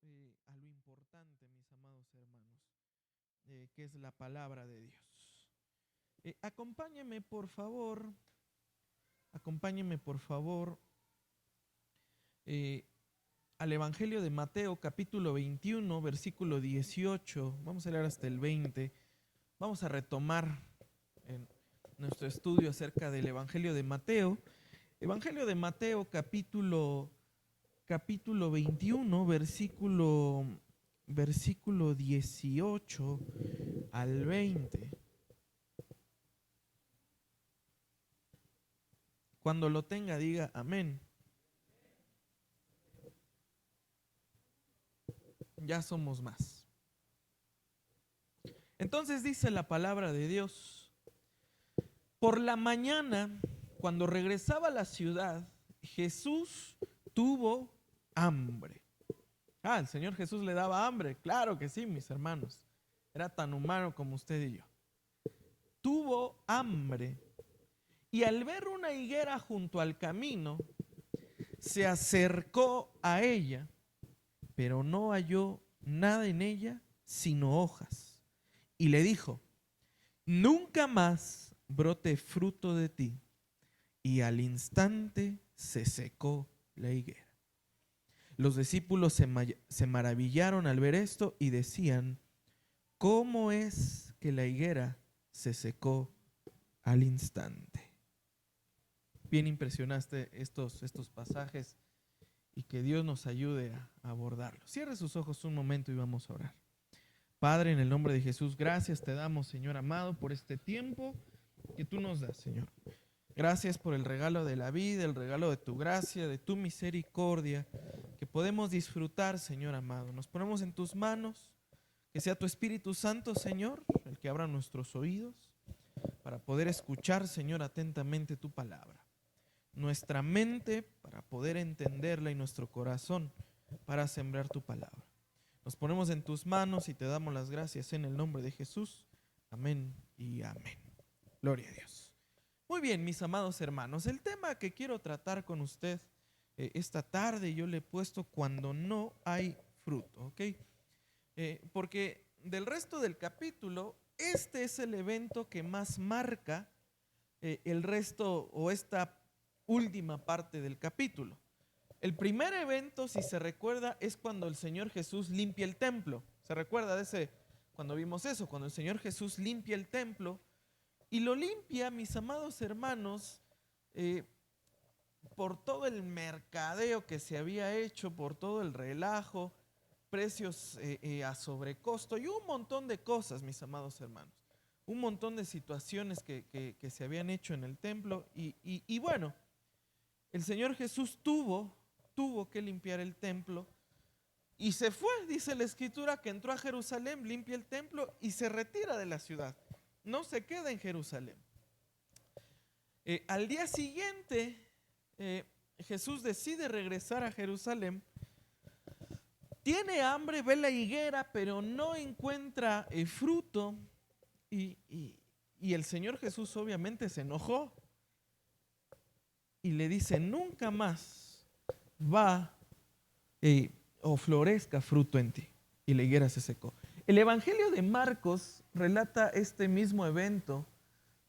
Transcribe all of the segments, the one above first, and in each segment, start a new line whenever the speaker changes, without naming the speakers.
a lo importante, mis amados hermanos, que es la palabra de Dios. Acompáñeme, por favor, acompáñeme, por favor, eh, al Evangelio de Mateo, capítulo 21, versículo 18. Vamos a leer hasta el 20. Vamos a retomar en nuestro estudio acerca del Evangelio de Mateo. Evangelio de Mateo, capítulo 21, versículo 18 al 20. Cuando lo tenga, diga amén. Ya somos más. Entonces dice la palabra de Dios: por la mañana, cuando regresaba a la ciudad, Jesús tuvo hambre. El Señor Jesús le daba hambre. Claro que sí, mis hermanos. Era tan humano como usted y yo. Tuvo hambre. Y al ver una higuera junto al camino, se acercó a ella, pero no halló nada en ella sino hojas. Y le dijo: nunca más brote fruto de ti. Y al instante se secó la higuera. Los discípulos se maravillaron al ver esto y decían: ¿cómo es que la higuera se secó al instante? Bien impresionaste estos pasajes, y que Dios nos ayude a abordarlos. Cierre sus ojos un momento y vamos a orar. Padre, en el nombre de Jesús, gracias te damos, Señor amado, por este tiempo que tú nos das, Señor. Gracias por el regalo de la vida, el regalo de tu gracia, de tu misericordia, que podemos disfrutar, Señor amado. Nos ponemos en tus manos, que sea tu Espíritu Santo, Señor, el que abra nuestros oídos para poder escuchar, Señor, atentamente tu palabra. Nuestra mente para poder entenderla y nuestro corazón para sembrar tu palabra. Nos ponemos en tus manos y te damos las gracias en el nombre de Jesús. Amén y amén. Gloria a Dios. Muy bien, mis amados hermanos, el tema que quiero tratar con usted esta tarde, yo le he puesto cuando no hay fruto, ¿ok? Porque del resto del capítulo, este es el evento que más marca el resto o esta última parte del capítulo. El primer evento, si se recuerda, es cuando el Señor Jesús limpia el templo. ¿Se recuerda de ese? Cuando vimos eso, cuando el Señor Jesús limpia el templo, y lo limpia, mis amados hermanos, eh, por todo el mercadeo que se había hecho, por todo el relajo, precios a sobrecosto y un montón de cosas, mis amados hermanos. Un montón de situaciones que se habían hecho en el templo. Y bueno, el Señor Jesús tuvo que limpiar el templo y se fue. Dice la Escritura que entró a Jerusalén, limpia el templo y se retira de la ciudad. No se queda en Jerusalén. Al día siguiente, Jesús decide regresar a Jerusalén. Tiene hambre, ve la higuera, pero no encuentra fruto. Y el Señor Jesús obviamente se enojó y le dice: nunca más va o florezca fruto en ti. Y la higuera se secó. El Evangelio de Marcos relata este mismo evento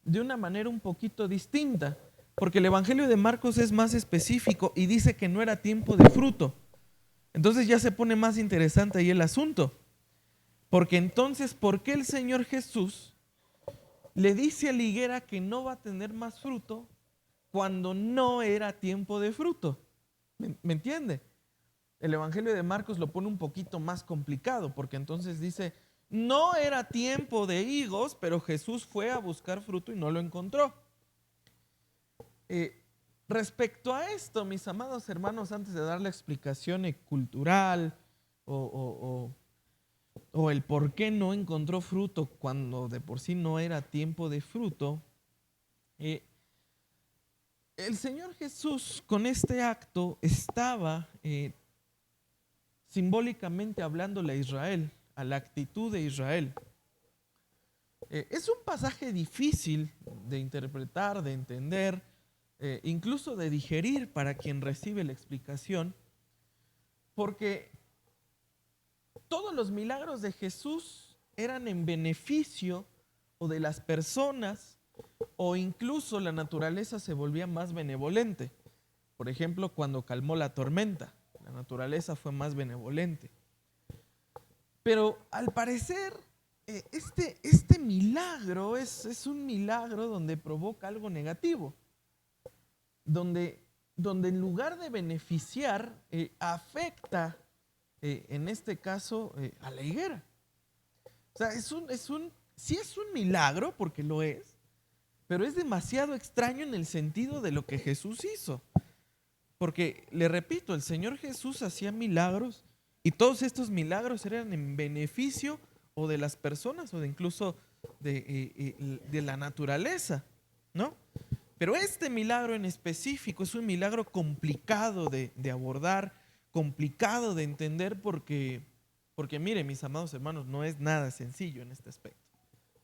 de una manera un poquito distinta, porque el Evangelio de Marcos es más específico y dice que no era tiempo de fruto. Entonces ya se pone más interesante ahí el asunto, porque entonces, ¿por qué el Señor Jesús le dice a la higuera que no va a tener más fruto cuando no era tiempo de fruto? ¿Me entiende? El Evangelio de Marcos lo pone un poquito más complicado, porque entonces dice: no era tiempo de higos, pero Jesús fue a buscar fruto y no lo encontró. Respecto a esto, mis amados hermanos, antes de dar la explicación cultural o el por qué no encontró fruto cuando de por sí no era tiempo de fruto, el Señor Jesús con este acto estaba simbólicamente hablándole a Israel, a la actitud de Israel. Es un pasaje difícil de interpretar, de entender, incluso de digerir para quien recibe la explicación, porque todos los milagros de Jesús eran en beneficio o de las personas, o incluso la naturaleza se volvía más benevolente. Por ejemplo, cuando calmó la tormenta, la naturaleza fue más benevolente. Pero al parecer, este milagro es un milagro donde provoca algo negativo, donde en lugar de beneficiar, afecta, en este caso, a la higuera. O sea, sí es un milagro, porque lo es, pero es demasiado extraño en el sentido de lo que Jesús hizo. Porque, le repito, el Señor Jesús hacía milagros y todos estos milagros eran en beneficio o de las personas o de incluso de la naturaleza, ¿no? Pero este milagro en específico es un milagro complicado de abordar, complicado de entender porque miren, mis amados hermanos, no es nada sencillo en este aspecto.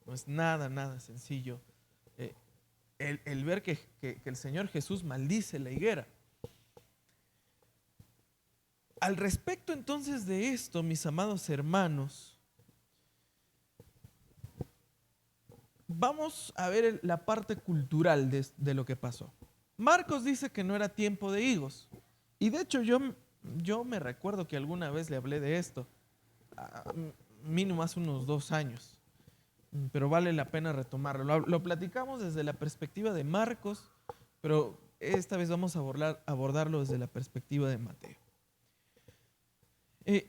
No es nada sencillo el ver que el Señor Jesús maldice la higuera. Al respecto entonces de esto, mis amados hermanos, vamos a ver la parte cultural de lo que pasó. Marcos dice que no era tiempo de higos. Y de hecho yo me recuerdo que alguna vez le hablé de esto, mínimo hace unos 2 años, pero vale la pena retomarlo. Lo platicamos desde la perspectiva de Marcos, pero esta vez vamos a abordarlo desde la perspectiva de Mateo.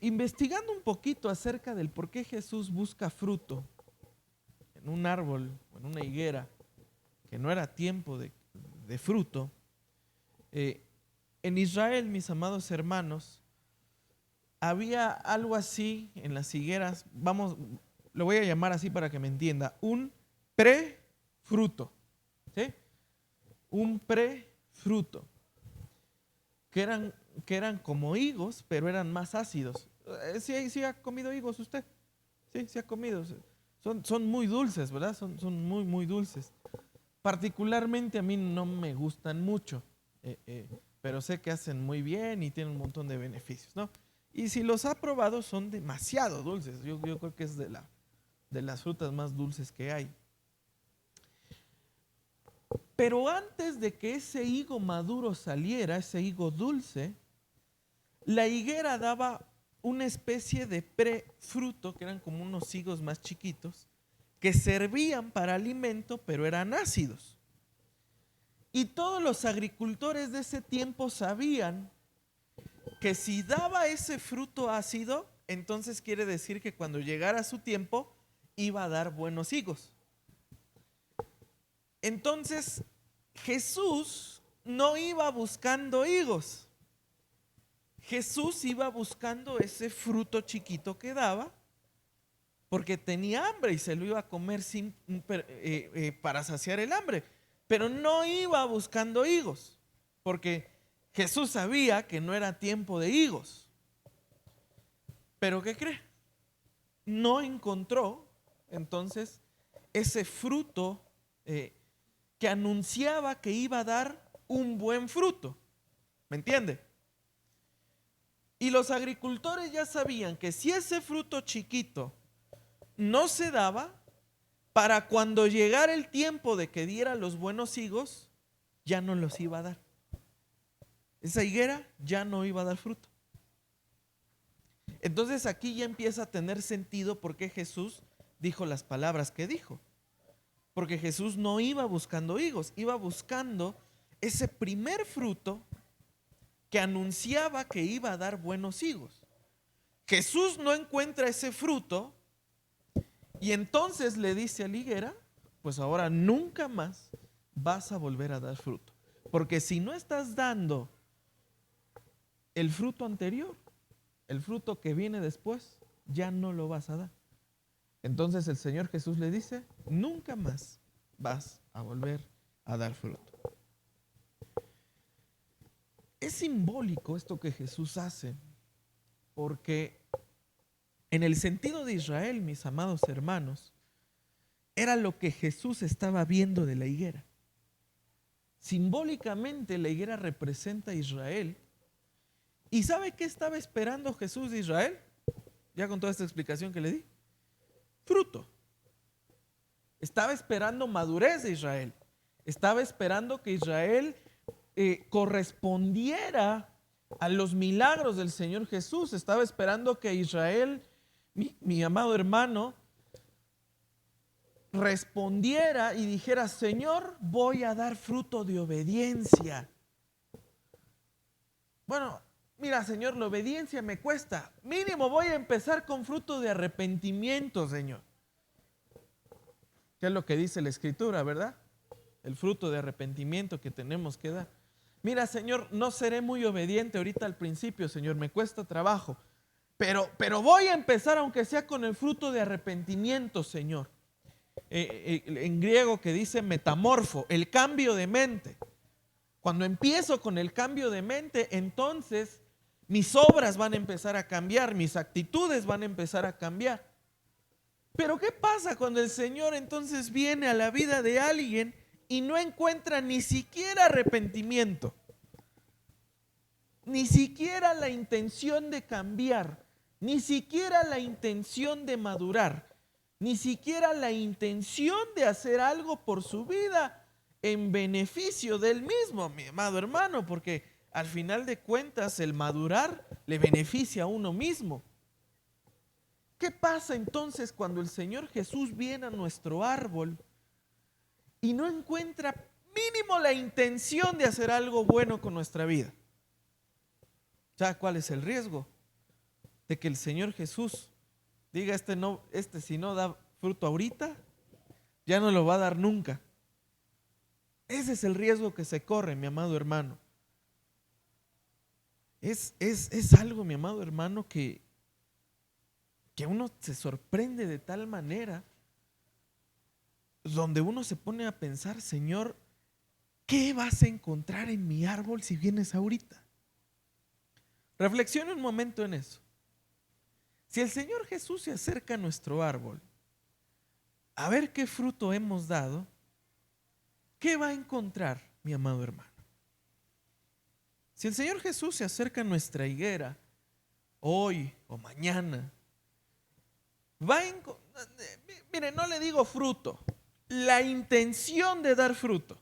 Investigando un poquito acerca del por qué Jesús busca fruto en un árbol o en una higuera que no era tiempo de fruto, en Israel, mis amados hermanos, había algo así en las higueras, lo voy a llamar así para que me entienda, un prefruto, ¿sí? Un prefruto, que eran como higos, pero eran más ácidos. ¿Sí ha comido higos usted? Sí ha comido. Son muy dulces, ¿verdad? Son muy dulces. Particularmente a mí no me gustan mucho, pero sé que hacen muy bien y tienen un montón de beneficios, ¿no? Y si los ha probado, son demasiado dulces. Yo creo que es de las frutas más dulces que hay. Pero antes de que ese higo maduro saliera, ese higo dulce, la higuera daba una especie de prefruto, que eran como unos higos más chiquitos, que servían para alimento, pero eran ácidos. Y todos los agricultores de ese tiempo sabían que si daba ese fruto ácido, entonces quiere decir que cuando llegara su tiempo iba a dar buenos higos. Entonces Jesús no iba buscando higos. Jesús iba buscando ese fruto chiquito que daba porque tenía hambre y se lo iba a comer para saciar el hambre. Pero no iba buscando higos porque Jesús sabía que no era tiempo de higos. ¿Pero qué cree? No encontró entonces ese fruto que anunciaba que iba a dar un buen fruto. ¿Me entiende? Y los agricultores ya sabían que si ese fruto chiquito no se daba, para cuando llegara el tiempo de que diera los buenos higos, ya no los iba a dar. Esa higuera ya no iba a dar fruto. Entonces aquí ya empieza a tener sentido por qué Jesús dijo las palabras que dijo. Porque Jesús no iba buscando higos, iba buscando ese primer fruto que anunciaba que iba a dar buenos higos. Jesús no encuentra ese fruto y entonces le dice a la higuera, pues ahora nunca más vas a volver a dar fruto. Porque si no estás dando el fruto anterior, el fruto que viene después, ya no lo vas a dar. Entonces el Señor Jesús le dice, nunca más vas a volver a dar fruto. Es simbólico esto que Jesús hace, porque en el sentido de Israel, mis amados hermanos, era lo que Jesús estaba viendo de la higuera. Simbólicamente la higuera representa a Israel. ¿Y sabe qué estaba esperando Jesús de Israel? ya con toda esta explicación que le di? Fruto. Estaba esperando madurez de Israel. Estaba esperando que Israel correspondiera a los milagros del Señor Jesús. Estaba esperando que Israel, mi amado hermano, respondiera y dijera: Señor, voy a dar fruto de obediencia. Bueno, mira, Señor, la obediencia me cuesta. Mínimo voy a empezar con fruto de arrepentimiento, Señor. ¿Qué es lo que dice la Escritura, verdad? El fruto de arrepentimiento que tenemos que dar. Mira, Señor, no seré muy obediente ahorita al principio, Señor, me cuesta trabajo. Pero voy a empezar aunque sea con el fruto de arrepentimiento, Señor. En griego que dice metamorfo, el cambio de mente. Cuando empiezo con el cambio de mente, entonces mis obras van a empezar a cambiar, mis actitudes van a empezar a cambiar. Pero ¿qué pasa cuando el Señor entonces viene a la vida de alguien y no encuentra ni siquiera arrepentimiento? Ni siquiera la intención de cambiar, ni siquiera la intención de madurar, ni siquiera la intención de hacer algo por su vida en beneficio del mismo, mi amado hermano, porque al final de cuentas el madurar le beneficia a uno mismo. ¿Qué pasa entonces cuando el Señor Jesús viene a nuestro árbol y no encuentra mínimo la intención de hacer algo bueno con nuestra vida? ¿Sabes cuál es el riesgo? De que el Señor Jesús diga: este si no da fruto ahorita, ya no lo va a dar nunca. Ese es el riesgo que se corre, mi amado hermano. Es algo, mi amado hermano, que uno se sorprende de tal manera, donde uno se pone a pensar: Señor, ¿qué vas a encontrar en mi árbol si vienes ahorita? Reflexiona un momento en eso. Si el Señor Jesús se acerca a nuestro árbol a ver qué fruto hemos dado, ¿qué va a encontrar, mi amado hermano? Si el Señor Jesús se acerca a nuestra higuera hoy o mañana, mire, no le digo fruto, la intención de dar fruto.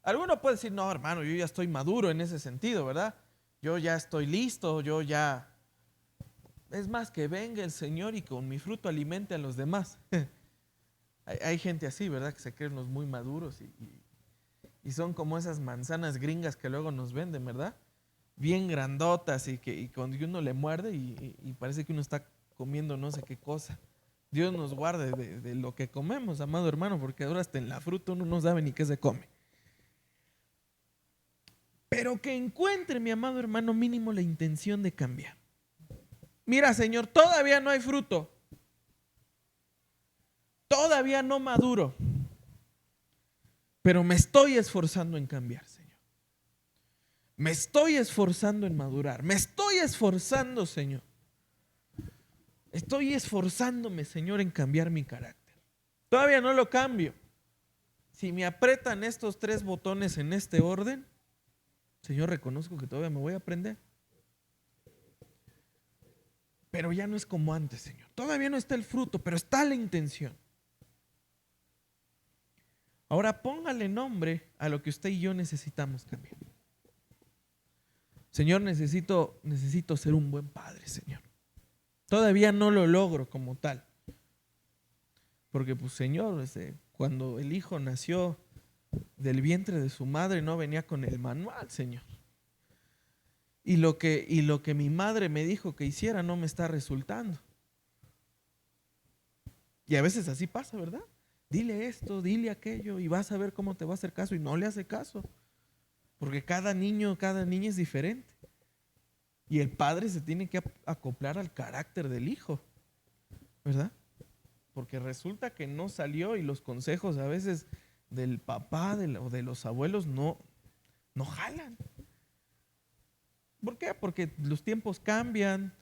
Alguno puede decir: no, hermano, yo ya estoy maduro en ese sentido, ¿verdad? Yo ya estoy listo, es más, que venga el Señor y con mi fruto alimente a los demás. Hay gente así, ¿verdad? Que se creen los muy maduros y son como esas manzanas gringas que luego nos venden, ¿verdad? Bien grandotas y cuando uno le muerde y parece que uno está comiendo no sé qué cosa. Dios nos guarde de lo que comemos, amado hermano, porque ahora hasta en la fruta uno no sabe ni qué se come. Pero que encuentre, mi amado hermano, mínimo la intención de cambiar. Mira, Señor, todavía no hay fruto. Todavía no maduro. Pero me estoy esforzando en cambiar, Señor. Me estoy esforzando en madurar. Me estoy esforzando, Señor. Estoy esforzándome, Señor, en cambiar mi carácter. Todavía no lo cambio. Si me aprietan estos 3 botones en este orden, Señor, reconozco que todavía me voy a aprender. Pero ya no es como antes, Señor. Todavía no está el fruto, pero está la intención. Ahora póngale nombre a lo que usted y yo necesitamos cambiar. Señor, necesito ser un buen padre, Señor. Todavía no lo logro como tal. Porque, pues, Señor, cuando el hijo nació del vientre de su madre, no venía con el manual, Señor. Y lo que mi madre me dijo que hiciera no me está resultando. Y a veces así pasa, ¿verdad? Dile esto, dile aquello y vas a ver cómo te va a hacer caso, y no le hace caso. Porque cada niño, cada niña es diferente. Y el padre se tiene que acoplar al carácter del hijo, ¿verdad? Porque resulta que no salió y los consejos a veces del papá o de los abuelos no jalan. ¿Por qué? Porque los tiempos cambian,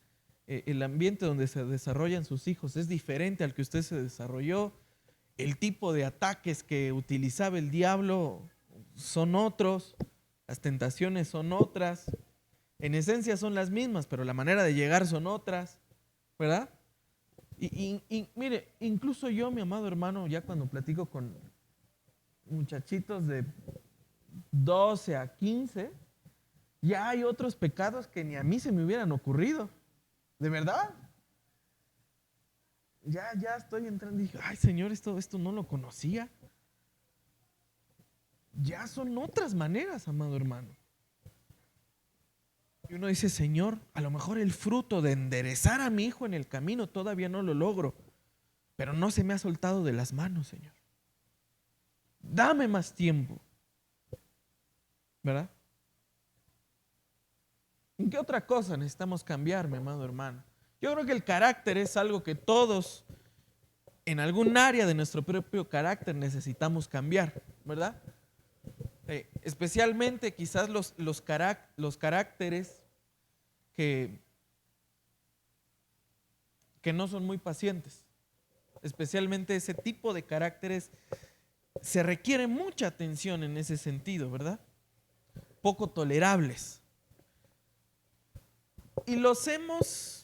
el ambiente donde se desarrollan sus hijos es diferente al que usted se desarrolló, el tipo de ataques que utilizaba el diablo son otros, las tentaciones son otras. En esencia son las mismas, pero la manera de llegar son otras, ¿verdad? Y mire, incluso yo, mi amado hermano, ya cuando platico con muchachitos de 12 a 15, ya hay otros pecados que ni a mí se me hubieran ocurrido. ¿De verdad? Ya estoy entrando y dije, ay Señor, esto no lo conocía. Ya son otras maneras, amado hermano. Y uno dice, Señor, a lo mejor el fruto de enderezar a mi hijo en el camino todavía no lo logro, pero no se me ha soltado de las manos, Señor. Dame más tiempo. ¿Verdad? ¿En qué otra cosa necesitamos cambiar, mi amado hermano? Yo creo que el carácter es algo que todos en algún área de nuestro propio carácter necesitamos cambiar, ¿verdad? Especialmente quizás los caracteres que no son muy pacientes. Especialmente ese tipo de caracteres se requiere mucha atención en ese sentido, ¿verdad? Poco tolerables. Y los hemos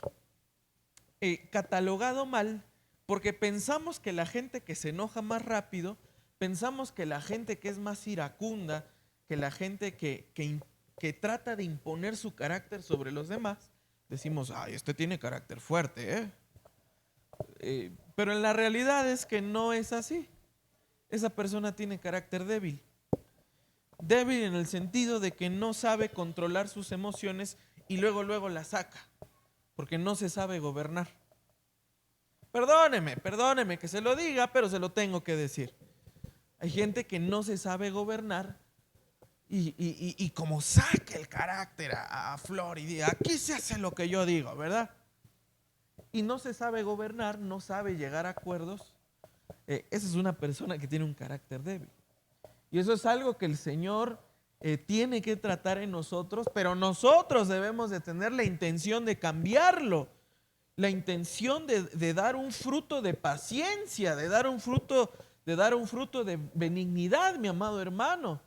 catalogado mal porque pensamos que la gente que se enoja más rápido, pensamos que la gente que es más iracunda, que la gente que trata de imponer su carácter sobre los demás, decimos, ay, este tiene carácter fuerte, pero en la realidad es que no es así. Esa persona tiene carácter débil. Débil en el sentido de que no sabe controlar sus emociones y luego las saca, porque no se sabe gobernar. Perdóneme que se lo diga, pero se lo tengo que decir. Hay gente que no se sabe gobernar y como saca el carácter a flor y dice, aquí se hace lo que yo digo, ¿verdad? Y no se sabe gobernar, no sabe llegar a acuerdos. Esa es una persona que tiene un carácter débil. Y eso es algo que el Señor tiene que tratar en nosotros, pero nosotros debemos de tener la intención de cambiarlo, la intención de dar un fruto de paciencia, de dar un fruto de benignidad, mi amado hermano,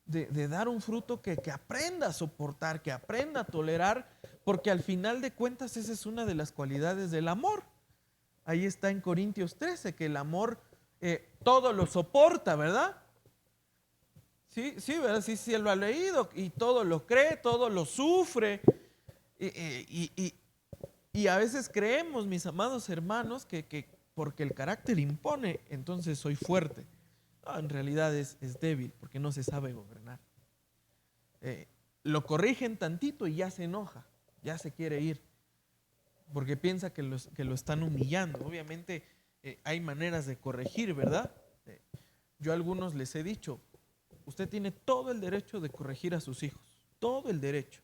de dar un fruto que aprenda a soportar, que aprenda a tolerar, porque al final de cuentas esa es una de las cualidades del amor. Ahí está en Corintios 13, que el amor todo lo soporta, ¿verdad? Sí, ¿verdad? Sí, él lo ha leído y todo lo cree, todo lo sufre. Y a veces creemos, mis amados hermanos, que porque el carácter impone, entonces soy fuerte. No, en realidad es débil, porque no se sabe gobernar. Lo corrigen tantito y ya se enoja, ya se quiere ir, porque piensa que lo están humillando. Obviamente hay maneras de corregir, ¿verdad? Yo a algunos les he dicho, usted tiene todo el derecho de corregir a sus hijos, todo el derecho.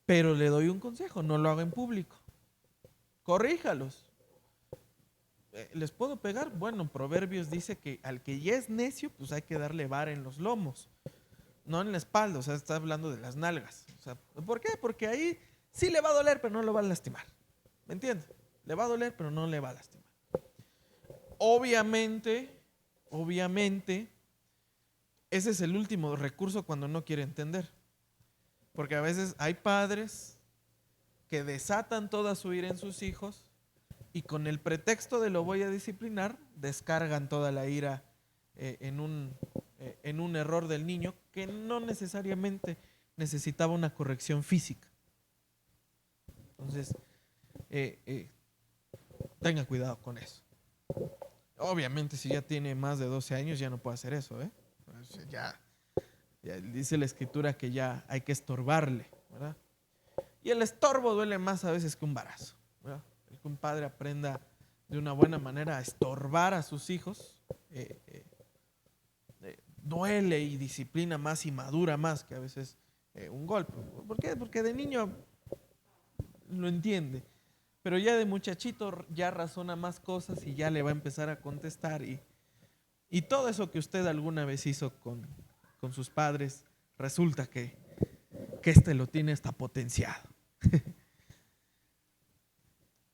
Pero le doy un consejo, no lo haga en público. Corríjalos. ¿Les puedo pegar? Bueno, Proverbios dice que al que ya es necio, pues hay que darle vara en los lomos, no en la espalda, o sea, está hablando de las nalgas. O sea, ¿por qué? Porque ahí sí le va a doler, pero no lo va a lastimar. ¿Me entiendes? Le va a doler, pero no le va a lastimar. Obviamente, ese es el último recurso cuando no quiere entender. Porque a veces hay padres que desatan toda su ira en sus hijos y con el pretexto de lo voy a disciplinar, descargan toda la ira en un error del niño que no necesariamente necesitaba una corrección física. Entonces, tenga cuidado con eso. Obviamente, si ya tiene más de 12 años, ya no puede hacer eso, ¿eh? Ya dice la escritura que ya hay que estorbarle, ¿verdad? Y el estorbo duele más a veces que un varazo, ¿verdad? El que un padre aprenda de una buena manera a estorbar a sus hijos, duele y disciplina más y madura más que a veces un golpe. ¿Por qué? Porque de niño lo entiende, pero ya de muchachito ya razona más cosas y ya le va a empezar a contestar y todo eso que usted alguna vez hizo con sus padres, resulta que este lo tiene hasta potenciado.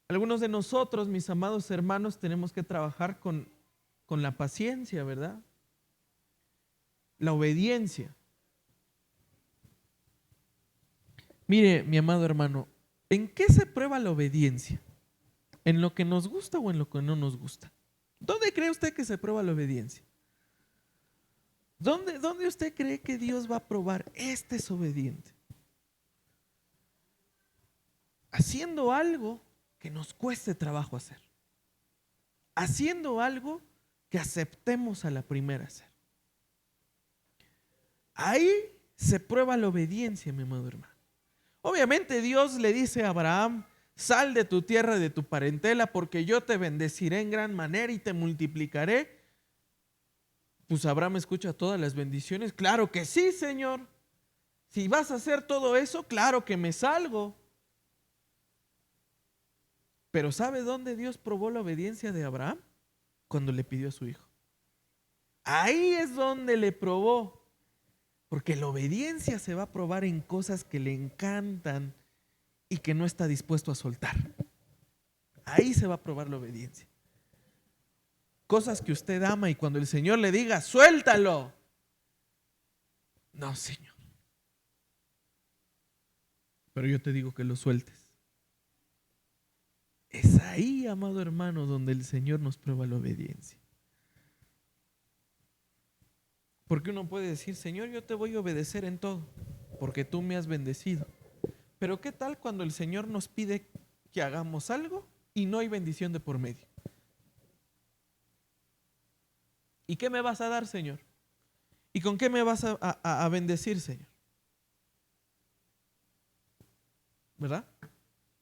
Algunos de nosotros, mis amados hermanos, tenemos que trabajar con la paciencia, ¿verdad? La obediencia. Mire, mi amado hermano, ¿en qué se prueba la obediencia? ¿En lo que nos gusta o en lo que no nos gusta? ¿Dónde cree usted que se prueba la obediencia? ¿Dónde usted cree que Dios va a probar? Este es obediente. Haciendo algo que nos cueste trabajo hacer. Haciendo algo que aceptemos a la primera hacer. Ahí se prueba la obediencia, mi amado hermano. Obviamente Dios le dice a Abraham: sal de tu tierra y de tu parentela, porque yo te bendeciré en gran manera y te multiplicaré. Pues Abraham escucha todas las bendiciones. Claro que sí, Señor. Si vas a hacer todo eso, claro que me salgo. Pero ¿sabe dónde Dios probó la obediencia de Abraham? Cuando le pidió a su hijo. Ahí es donde le probó. Porque la obediencia se va a probar en cosas que le encantan y que no está dispuesto a soltar. Ahí se va a probar la obediencia. Cosas que usted ama y cuando el Señor le diga: suéltalo. No, Señor. Pero yo te digo que lo sueltes. Es ahí, amado hermano, donde el Señor nos prueba la obediencia. Porque uno puede decir: Señor, yo te voy a obedecer en todo, porque tú me has bendecido. Pero ¿qué tal cuando el Señor nos pide que hagamos algo y no hay bendición de por medio? ¿Y qué me vas a dar, Señor? ¿Y con qué me vas a bendecir, Señor? ¿Verdad?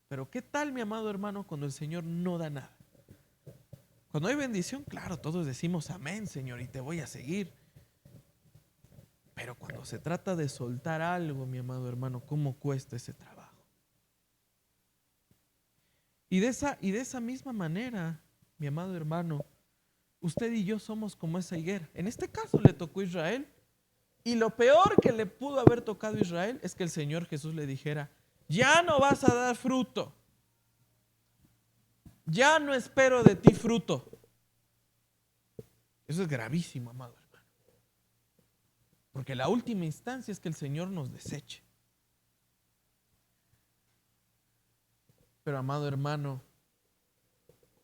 Pero ¿qué tal, mi amado hermano, cuando el Señor no da nada? Cuando hay bendición, claro, todos decimos amén, Señor, y te voy a seguir. Pero cuando se trata de soltar algo, mi amado hermano, ¿cómo cuesta ese trabajo? Y de esa misma manera, mi amado hermano, usted y yo somos como esa higuera. En este caso le tocó a Israel. Y lo peor que le pudo haber tocado a Israel es que el Señor Jesús le dijera: ya no vas a dar fruto. Ya no espero de ti fruto. Eso es gravísimo, amado hermano. Porque la última instancia es que el Señor nos deseche. Pero, amado hermano,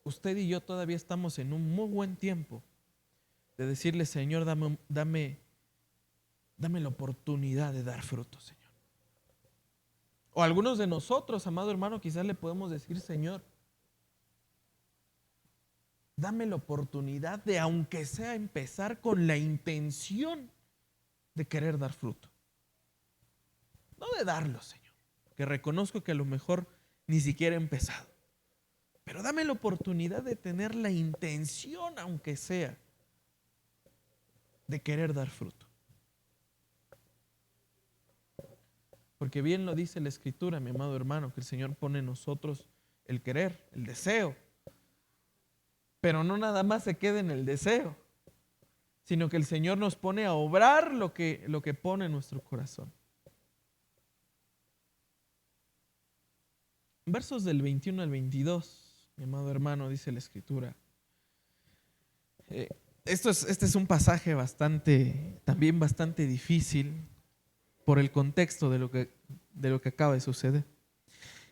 usted y yo todavía estamos en un muy buen tiempo de decirle: Señor, dame la oportunidad de dar fruto, Señor. O algunos de nosotros, amado hermano, quizás le podemos decir: Señor, dame la oportunidad de, aunque sea, empezar con la intención de querer dar fruto. No de darlo, Señor, que reconozco que a lo mejor ni siquiera he empezado. Pero dame la oportunidad de tener la intención, aunque sea, de querer dar fruto. Porque bien lo dice la Escritura, mi amado hermano, que el Señor pone en nosotros el querer, el deseo. Pero no nada más se queda en el deseo, sino que el Señor nos pone a obrar lo que pone en nuestro corazón. Versos del 21 al 22, mi amado hermano, dice la Escritura. Este es un pasaje también bastante difícil por el contexto de lo que acaba de suceder.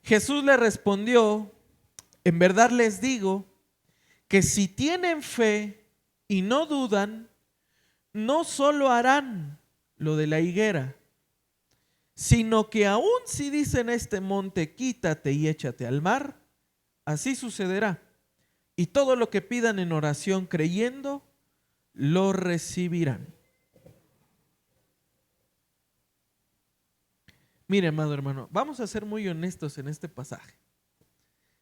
Jesús le respondió: en verdad les digo que si tienen fe y no dudan, no solo harán lo de la higuera, sino que aun si dicen a este monte: quítate y échate al mar, así sucederá. Y todo lo que pidan en oración creyendo, lo recibirán. Mire, amado hermano, vamos a ser muy honestos en este pasaje.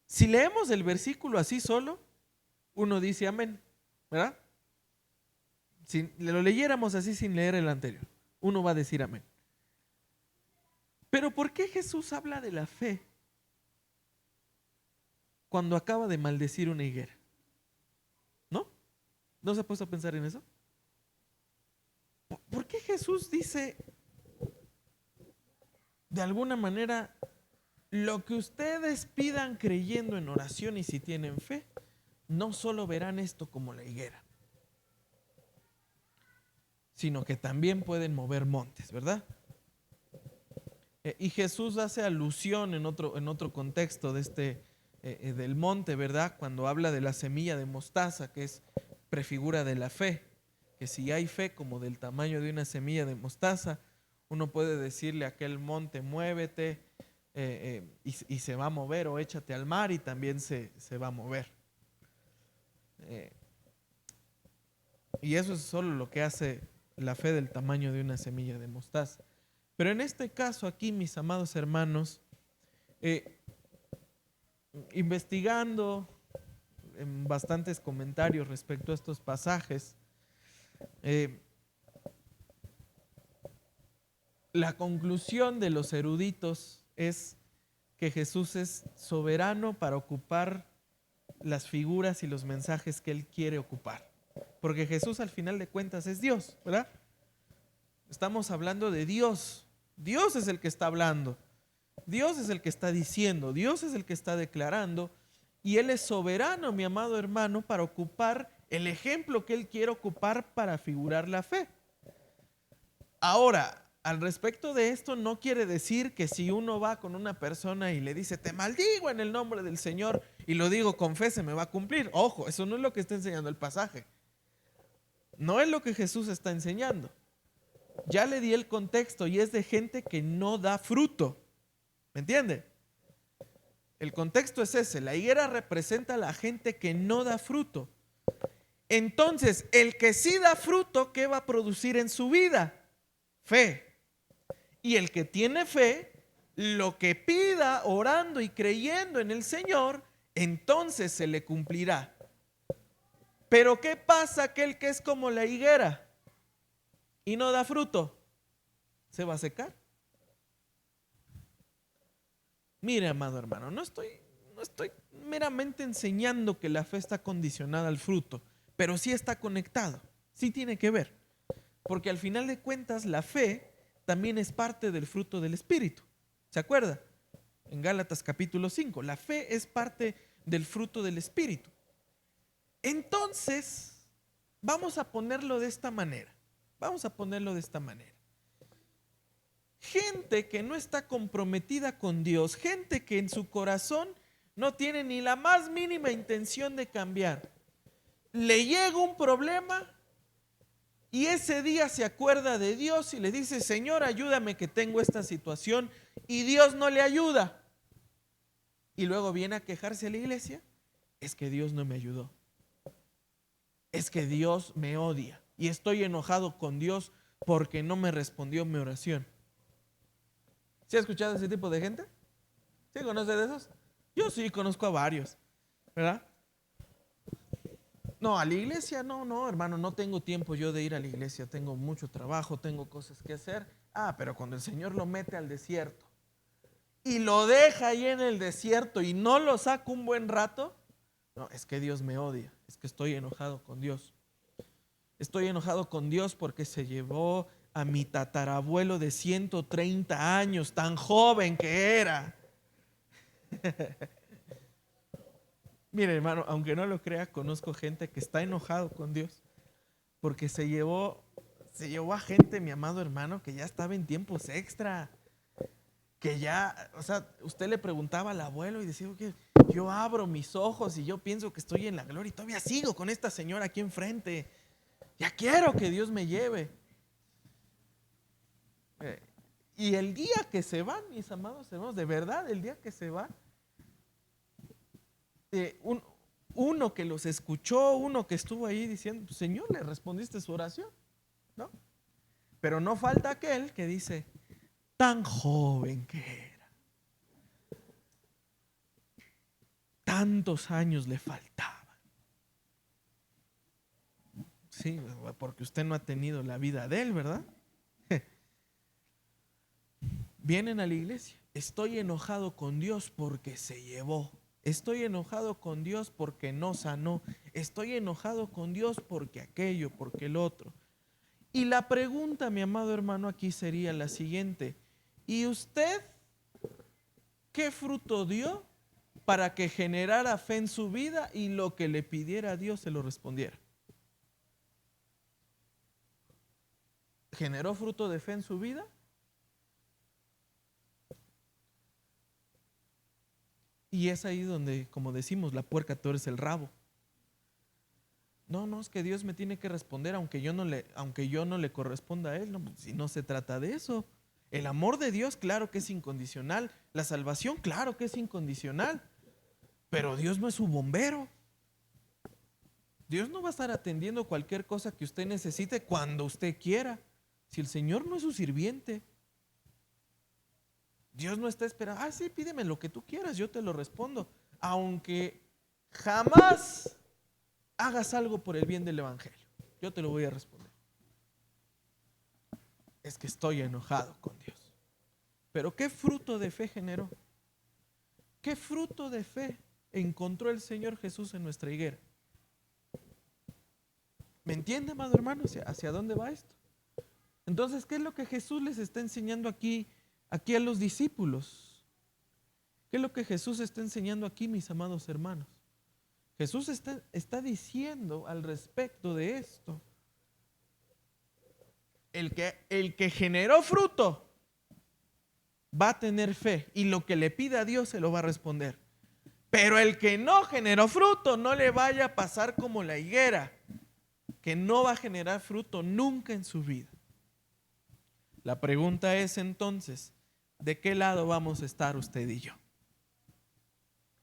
Si leemos el versículo así solo, uno dice amén, ¿verdad? Si lo leyéramos así sin leer el anterior, uno va a decir amén. Pero ¿por qué Jesús habla de la fe cuando acaba de maldecir una higuera? ¿No? ¿No se ha puesto a pensar en eso? ¿Por qué Jesús dice de alguna manera: lo que ustedes pidan creyendo en oración y si tienen fe, no solo verán esto como la higuera, sino que también pueden mover montes, ¿verdad? Y Jesús hace alusión en otro contexto de del monte, ¿verdad? Cuando habla de la semilla de mostaza, que es prefigura de la fe, que si hay fe como del tamaño de una semilla de mostaza, uno puede decirle a aquel monte, muévete, y se va a mover, o échate al mar y también se va a mover. Y eso es solo lo que hace la fe del tamaño de una semilla de mostaza. Pero en este caso aquí, mis amados hermanos, investigando en bastantes comentarios respecto a estos pasajes, la conclusión de los eruditos es que Jesús es soberano para ocupar las figuras y los mensajes que Él quiere ocupar. Porque Jesús al final de cuentas es Dios, ¿verdad? Estamos hablando de Dios. Dios es el que está hablando. Dios es el que está diciendo. Dios es el que está declarando. Y Él es soberano, mi amado hermano, para ocupar el ejemplo que Él quiere ocupar para figurar la fe. Ahora, al respecto de esto, no quiere decir que si uno va con una persona y le dice, te maldigo en el nombre del Señor, y lo digo con fe, se me va a cumplir. Ojo, eso no es lo que está enseñando el pasaje. No es lo que Jesús está enseñando. Ya le di el contexto y es de gente que no da fruto. ¿Me entiende? El contexto es ese. La higuera representa a la gente que no da fruto. Entonces, el que sí da fruto, ¿qué va a producir en su vida? Fe. Y el que tiene fe, lo que pida orando y creyendo en el Señor, entonces se le cumplirá. Pero ¿qué pasa aquel que es como la higuera y no da fruto? Se va a secar. Mire, amado hermano, no estoy meramente enseñando que la fe está condicionada al fruto, pero sí está conectado, sí tiene que ver. Porque al final de cuentas la fe también es parte del fruto del Espíritu. ¿Se acuerda? En Gálatas capítulo 5, la fe es parte del fruto del Espíritu. Entonces, vamos a ponerlo de esta manera. Vamos a ponerlo de esta manera. Gente que no está comprometida con Dios, gente que en su corazón no tiene ni la más mínima intención de cambiar, le llega un problema y ese día se acuerda de Dios y le dice, Señor, ayúdame que tengo esta situación, y Dios no le ayuda. Y luego viene a quejarse a la iglesia, es que Dios no me ayudó. Es que Dios me odia y estoy enojado con Dios porque no me respondió mi oración. ¿Sí ha escuchado ese tipo de gente? ¿Sí conoce de esos? Yo sí conozco a varios, ¿verdad? No, a la iglesia no, hermano, no tengo tiempo yo de ir a la iglesia, tengo mucho trabajo, tengo cosas que hacer. Ah, pero cuando el Señor lo mete al desierto y lo deja ahí en el desierto y no lo saca un buen rato, no, es que Dios me odia, es que estoy enojado con Dios. Estoy enojado con Dios porque se llevó a mi tatarabuelo de 130 años, tan joven que era. Mire, hermano, aunque no lo crea, conozco gente que está enojado con Dios porque se llevó a gente, mi amado hermano, que ya estaba en tiempos extra, que ya, o sea, usted le preguntaba al abuelo y decía, que yo abro mis ojos y yo pienso que estoy en la gloria y todavía sigo con esta señora aquí enfrente. Ya quiero que Dios me lleve. Y el día que se van, mis amados hermanos, de verdad, el día que se van, uno que los escuchó, uno que estuvo ahí diciendo, Señor, le respondiste su oración, ¿no? Pero no falta aquel que dice, tan joven que era, tantos años le faltaban. Sí, porque usted no ha tenido la vida de él, ¿verdad? Vienen a la iglesia, estoy enojado con Dios porque se llevó. Estoy enojado con Dios porque no sanó. Estoy enojado con Dios porque aquello, porque el otro. Y la pregunta, mi amado hermano, aquí sería la siguiente. ¿Y usted qué fruto dio para que generara fe en su vida y lo que le pidiera a Dios se lo respondiera? ¿Generó fruto de fe en su vida? Y es ahí donde, como decimos, la puerca tuerce el rabo. No, es que Dios me tiene que responder aunque yo no le corresponda a Él. No, si no se trata de eso. El amor de Dios, claro que es incondicional. La salvación, claro que es incondicional. Pero Dios no es su bombero. Dios no va a estar atendiendo cualquier cosa que usted necesite cuando usted quiera. Si el Señor no es su sirviente. Dios no está esperando, sí, pídeme lo que tú quieras, yo te lo respondo. Aunque jamás hagas algo por el bien del evangelio, yo te lo voy a responder. Es que estoy enojado con Dios. Pero ¿qué fruto de fe generó? ¿Qué fruto de fe encontró el Señor Jesús en nuestra higuera? ¿Me entiende, amado hermano? ¿Hacia dónde va esto? Entonces, ¿qué es lo que Jesús les está enseñando aquí a los discípulos? ¿Qué es lo que Jesús está enseñando aquí, mis amados hermanos? Jesús está diciendo al respecto de esto. El que generó fruto va a tener fe y lo que le pida a Dios se lo va a responder. Pero el que no generó fruto, no le vaya a pasar como la higuera, que no va a generar fruto nunca en su vida. La pregunta es entonces, ¿de qué lado vamos a estar usted y yo?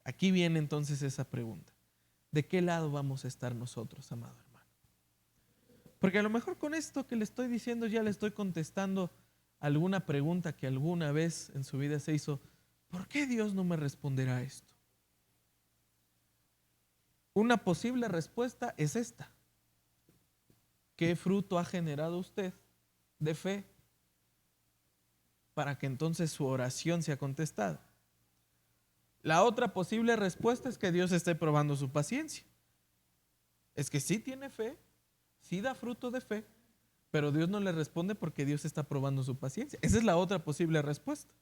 Aquí viene entonces esa pregunta. ¿De qué lado vamos a estar nosotros, amado hermano? Porque a lo mejor con esto que le estoy diciendo ya le estoy contestando alguna pregunta que alguna vez en su vida se hizo. ¿Por qué Dios no me responderá esto? Una posible respuesta es esta. ¿Qué fruto ha generado usted de fe para que entonces su oración sea contestada? La otra posible respuesta es que Dios esté probando su paciencia. Es que sí tiene fe, sí da fruto de fe, pero Dios no le responde porque Dios está probando su paciencia. Esa es la otra posible respuesta.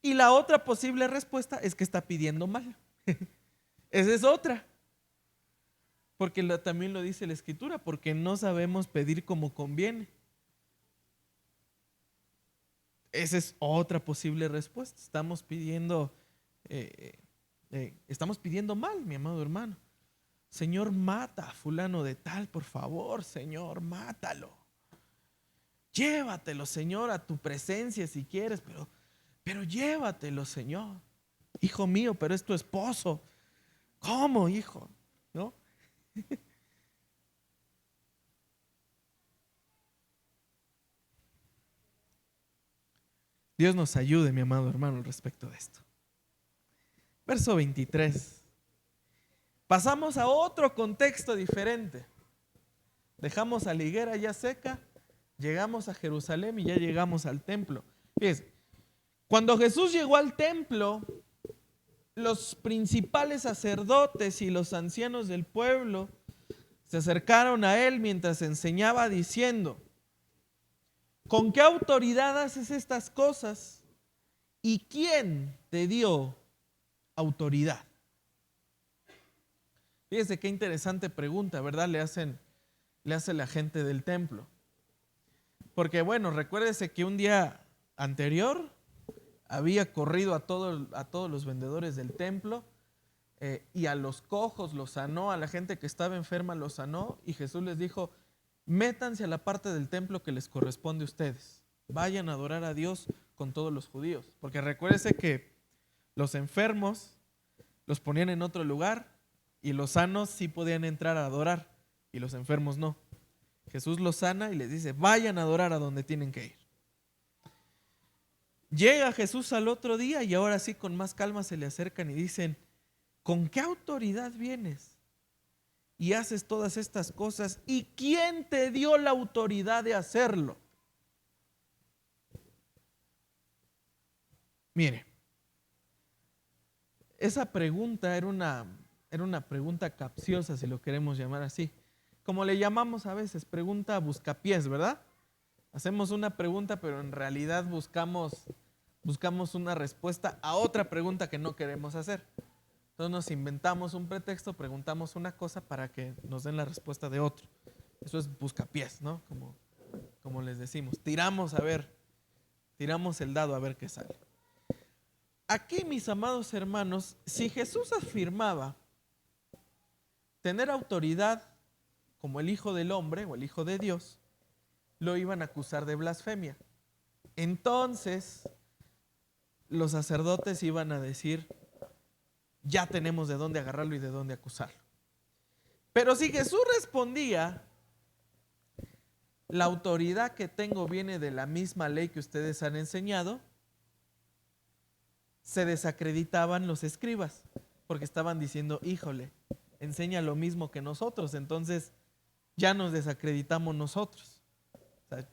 Y la otra posible respuesta es que está pidiendo mal. Esa es otra. Porque también lo dice la Escritura, porque no sabemos pedir como conviene. Esa es otra posible respuesta. Estamos pidiendo mal, mi amado hermano. Señor, mata a fulano de tal, por favor, Señor, mátalo. Llévatelo, Señor, a tu presencia si quieres, pero llévatelo, Señor. Hijo mío, pero es tu esposo. ¿Cómo, hijo? ¿No? Dios nos ayude, mi amado hermano, respecto de esto. Verso 23. Pasamos a otro contexto diferente. Dejamos a la higuera ya seca, llegamos a Jerusalén y ya llegamos al templo. Fíjense, cuando Jesús llegó al templo, los principales sacerdotes y los ancianos del pueblo se acercaron a él mientras enseñaba diciendo: ¿con qué autoridad haces estas cosas? ¿Y quién te dio autoridad? Fíjese qué interesante pregunta, ¿verdad? Le hace la gente del templo. Porque bueno, recuérdese que un día anterior había corrido a todos los vendedores del templo y a los cojos los sanó, a la gente que estaba enferma los sanó, y Jesús les dijo: métanse a la parte del templo que les corresponde a ustedes. Vayan a adorar a Dios con todos los judíos. Porque recuérdese que los enfermos los ponían en otro lugar y los sanos sí podían entrar a adorar y los enfermos no. Jesús los sana y les dice: vayan a adorar a donde tienen que ir. Llega Jesús al otro día y ahora sí con más calma se le acercan y dicen: ¿con qué autoridad vienes y haces todas estas cosas? ¿Y quién te dio la autoridad de hacerlo? Mire, esa pregunta era una pregunta capciosa, si lo queremos llamar así. Como le llamamos a veces, pregunta buscapiés, ¿verdad? Hacemos una pregunta, pero en realidad buscamos una respuesta a otra pregunta que no queremos hacer. Entonces nos inventamos un pretexto, preguntamos una cosa para que nos den la respuesta de otro. Eso es buscapiés, ¿no? Como les decimos. Tiramos el dado a ver qué sale. aquí, mis amados hermanos, si Jesús afirmaba tener autoridad como el Hijo del Hombre o el Hijo de Dios, lo iban a acusar de blasfemia. Entonces, los sacerdotes iban a decir, ya tenemos de dónde agarrarlo y de dónde acusarlo. Pero si Jesús respondía, la autoridad que tengo viene de la misma ley que ustedes han enseñado, se desacreditaban los escribas, porque estaban diciendo, híjole, enseña lo mismo que nosotros, entonces ya nos desacreditamos nosotros. O sea,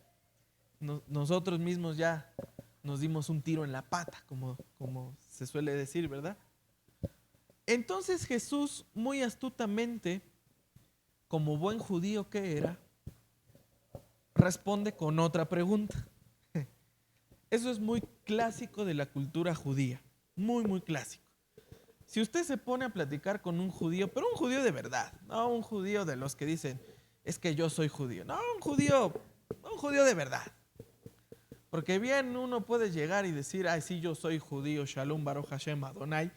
nosotros mismos ya nos dimos un tiro en la pata, como se suele decir, ¿verdad? Entonces Jesús, muy astutamente, como buen judío que era, responde con otra pregunta. Eso es muy clásico de la cultura judía, muy, muy clásico. Si usted se pone a platicar con un judío, pero un judío de verdad, no un judío de los que dicen, es que yo soy judío, no, un judío de verdad. Porque bien uno puede llegar y decir, ay, sí, yo soy judío, Shalom, Baruch Hashem, Adonai,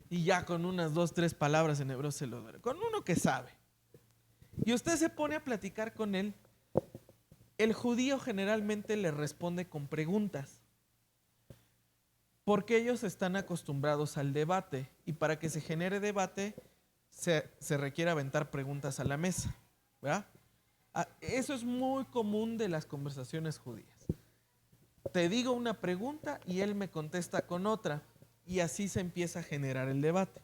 y ya con unas 2, 3 palabras en hebreo se lo da. Con uno que sabe. Y usted se pone a platicar con él, el judío generalmente le responde con preguntas, porque ellos están acostumbrados al debate, y para que se genere debate se requiere aventar preguntas a la mesa, ¿verdad? Eso es muy común de las conversaciones judías. Te digo una pregunta y él me contesta con otra, y así se empieza a generar el debate.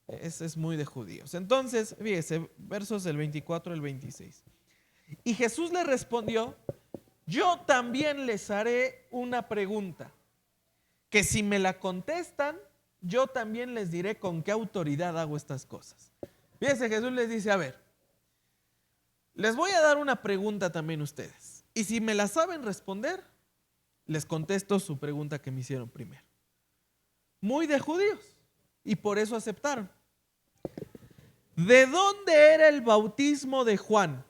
Ese es muy de judíos. Entonces, fíjese, versos del 24 al 26. Y Jesús le respondió, yo también les haré una pregunta, que si me la contestan, yo también les diré con qué autoridad hago estas cosas. Fíjense, Jesús les dice, a ver, les voy a dar una pregunta también a ustedes. Y si me la saben responder, les contesto su pregunta que me hicieron primero. Muy de judíos. Y por eso aceptaron. ¿De dónde era el bautismo de Juan?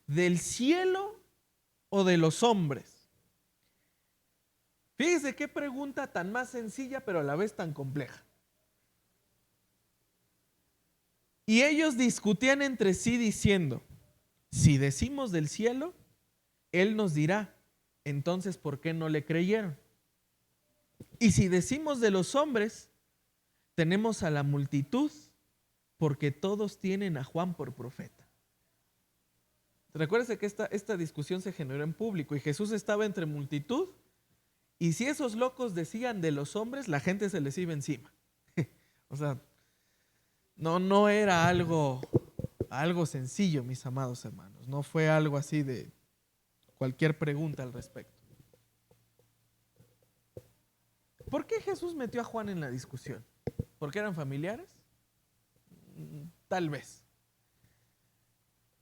¿Del cielo o de los hombres? Fíjese qué pregunta tan más sencilla, pero a la vez tan compleja. Y ellos discutían entre sí diciendo, si decimos del cielo, él nos dirá, entonces ¿por qué no le creyeron? Y si decimos de los hombres, tenemos a la multitud, porque todos tienen a Juan por profeta. Recuérdese que esta discusión se generó en público y Jesús estaba entre multitud, y si esos locos decían de los hombres, la gente se les iba encima. O sea, no era algo sencillo, mis amados hermanos. No fue algo así de cualquier pregunta al respecto. ¿Por qué Jesús metió a Juan en la discusión? ¿Porque eran familiares? Tal vez.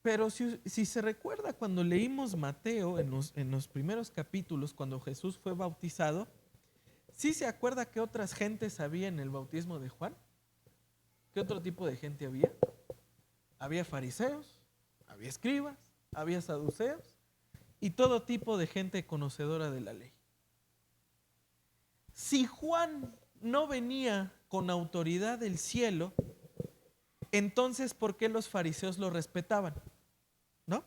Pero si se recuerda cuando leímos Mateo en los primeros capítulos, cuando Jesús fue bautizado, ¿sí se acuerda qué otras gentes había en el bautismo de Juan? ¿Qué otro tipo de gente había? Había fariseos, había escribas, había saduceos y todo tipo de gente conocedora de la ley. Si Juan no venía con autoridad del cielo, entonces ¿por qué los fariseos lo respetaban? ¿No?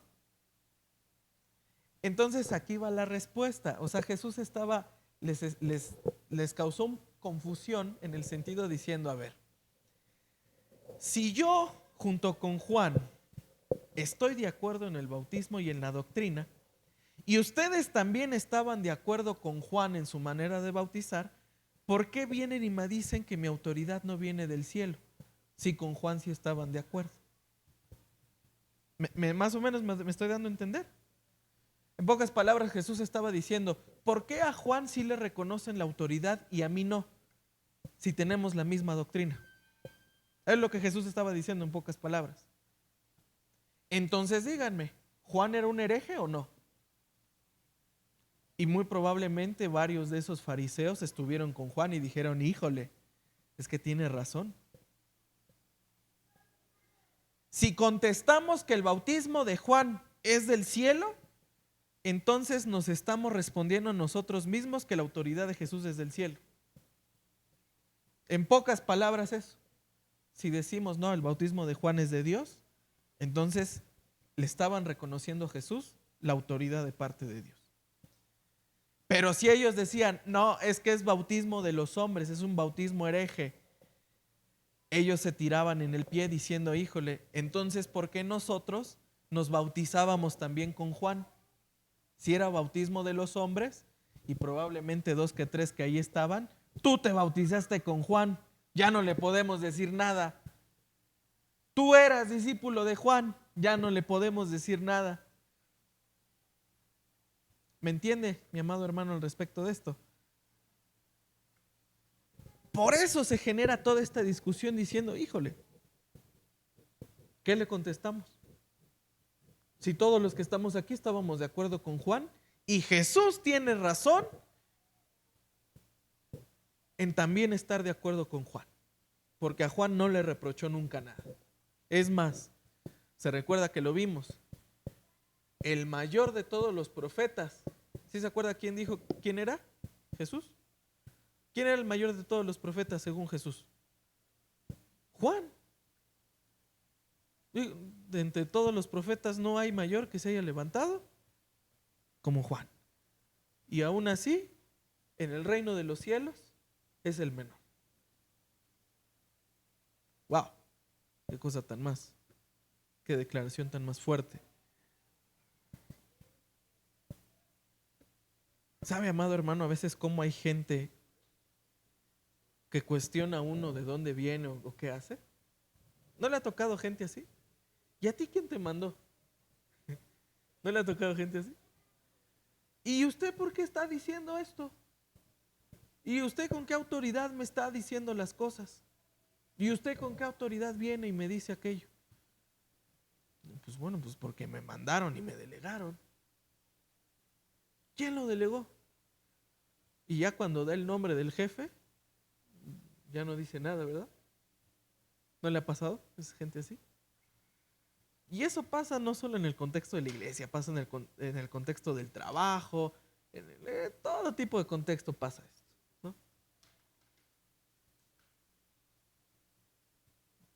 Entonces aquí va la respuesta. O sea, Jesús les causó confusión en el sentido diciendo, a ver, si yo junto con Juan estoy de acuerdo en el bautismo y en la doctrina, y ustedes también estaban de acuerdo con Juan en su manera de bautizar, ¿por qué vienen y me dicen que mi autoridad no viene del cielo? Si con Juan sí estaban de acuerdo. Más o menos me estoy dando a entender. En pocas palabras, Jesús estaba diciendo, ¿por qué a Juan sí le reconocen la autoridad y a mí no? Si tenemos la misma doctrina. Es lo que Jesús estaba diciendo en pocas palabras. Entonces díganme, ¿Juan era un hereje o no? Y muy probablemente varios de esos fariseos estuvieron con Juan y dijeron, híjole, es que tiene razón. Si contestamos que el bautismo de Juan es del cielo, entonces nos estamos respondiendo nosotros mismos que la autoridad de Jesús es del cielo. En pocas palabras eso. Si decimos, no, el bautismo de Juan es de Dios, entonces le estaban reconociendo a Jesús la autoridad de parte de Dios. Pero si ellos decían, no, es que es bautismo de los hombres, es un bautismo hereje, ellos se tiraban en el pie diciendo, híjole, entonces ¿por qué nosotros nos bautizábamos también con Juan? Si era bautismo de los hombres, y probablemente 2 que 3 que ahí estaban, tú te bautizaste con Juan, ya no le podemos decir nada. Tú eras discípulo de Juan, ya no le podemos decir nada. ¿Me entiende, mi amado hermano, al respecto de esto? Por eso se genera toda esta discusión diciendo, híjole, ¿qué le contestamos? Si todos los que estamos aquí estábamos de acuerdo con Juan y Jesús tiene razón en también estar de acuerdo con Juan, porque a Juan no le reprochó nunca nada. Es más, se recuerda que lo vimos, el mayor de todos los profetas. ¿Sí se acuerda quién dijo quién era? Jesús. ¿Quién era el mayor de todos los profetas según Jesús? Juan. De entre todos los profetas no hay mayor que se haya levantado como Juan. Y aún así, en el reino de los cielos es el menor. Wow, qué cosa tan más, qué declaración tan más fuerte. ¿Sabe, amado hermano, a veces cómo hay gente que cuestiona a uno de dónde viene o qué hace? ¿No le ha tocado gente así? ¿Y a ti quién te mandó? ¿No le ha tocado gente así? ¿Y usted por qué está diciendo esto? ¿Y usted con qué autoridad me está diciendo las cosas? ¿Y usted con qué autoridad viene y me dice aquello? Pues bueno, pues porque me mandaron y me delegaron. ¿Quién lo delegó? Y ya cuando da el nombre del jefe, ya no dice nada, ¿verdad? ¿No le ha pasado? ¿Es gente así? Y eso pasa no solo en el contexto de la iglesia, pasa en el contexto del trabajo, todo tipo de contexto pasa esto, ¿no?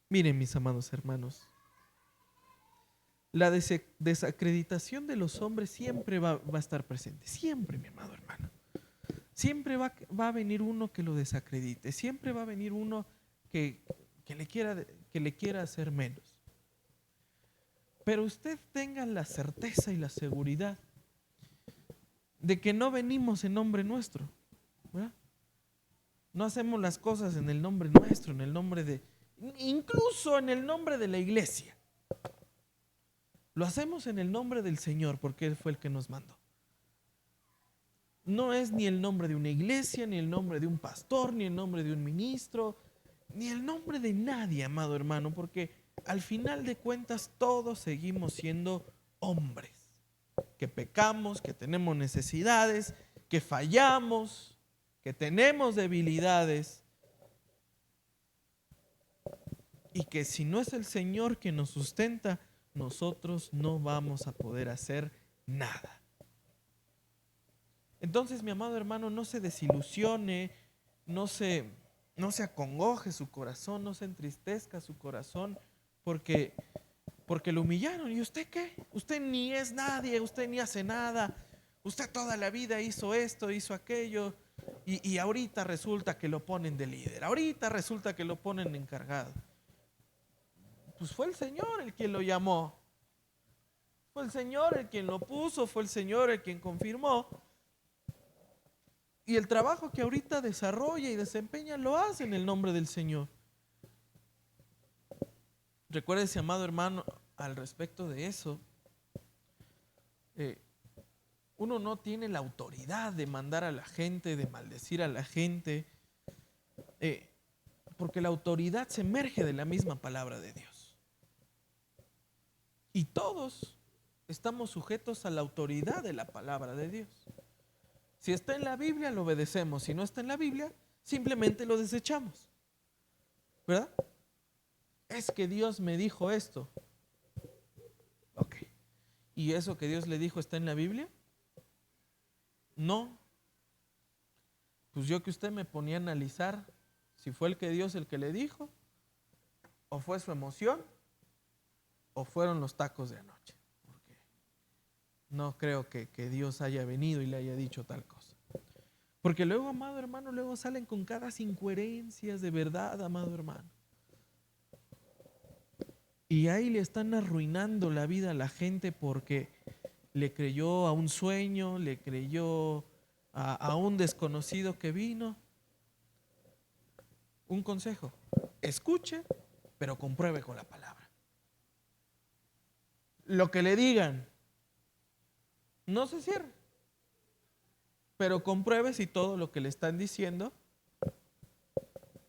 Miren, mis amados hermanos, la desacreditación de los hombres siempre va a estar presente, siempre, mi amado hermano. Siempre va a venir uno que lo desacredite, siempre va a venir uno que le quiera hacer menos. Pero usted tenga la certeza y la seguridad de que no venimos en nombre nuestro, ¿verdad? No hacemos las cosas en el nombre nuestro, en el nombre de, incluso en el nombre de la iglesia. Lo hacemos en el nombre del Señor porque Él fue el que nos mandó. No es ni el nombre de una iglesia, ni el nombre de un pastor, ni el nombre de un ministro, ni el nombre de nadie, amado hermano, porque al final de cuentas todos seguimos siendo hombres, que pecamos, que tenemos necesidades, que fallamos, que tenemos debilidades, y que si no es el Señor que nos sustenta, nosotros no vamos a poder hacer nada. Entonces, mi amado hermano, no se desilusione, no se acongoje su corazón, no se entristezca su corazón porque lo humillaron. ¿Y usted qué? Usted ni es nadie, usted ni hace nada, usted toda la vida hizo esto, hizo aquello, y ahorita resulta que lo ponen de líder, ahorita resulta que lo ponen de encargado. Pues fue el Señor el quien lo llamó, fue el Señor el quien lo puso, fue el Señor el quien confirmó. Y el trabajo que ahorita desarrolla y desempeña lo hace en el nombre del Señor. Recuérdese, amado hermano, al respecto de eso, uno no tiene la autoridad de mandar a la gente, de maldecir a la gente, porque la autoridad se emerge de la misma palabra de Dios. Y todos estamos sujetos a la autoridad de la palabra de Dios. Si está en la Biblia, lo obedecemos. Si no está en la Biblia, simplemente lo desechamos. ¿Verdad? Es que Dios me dijo esto. Ok. ¿Y eso que Dios le dijo está en la Biblia? No. Pues yo que usted me ponía a analizar si fue Dios el que le dijo, o fue su emoción, o fueron los tacos de anoche. Porque no creo que Dios haya venido y le haya dicho tal cosa. Porque luego, amado hermano, luego salen con cada incoherencias de verdad, amado hermano. Y ahí le están arruinando la vida a la gente porque le creyó a un sueño, le creyó a un desconocido que vino. Un consejo: escuche, pero compruebe con la palabra. Lo que le digan, no se cierre, pero compruebe si todo lo que le están diciendo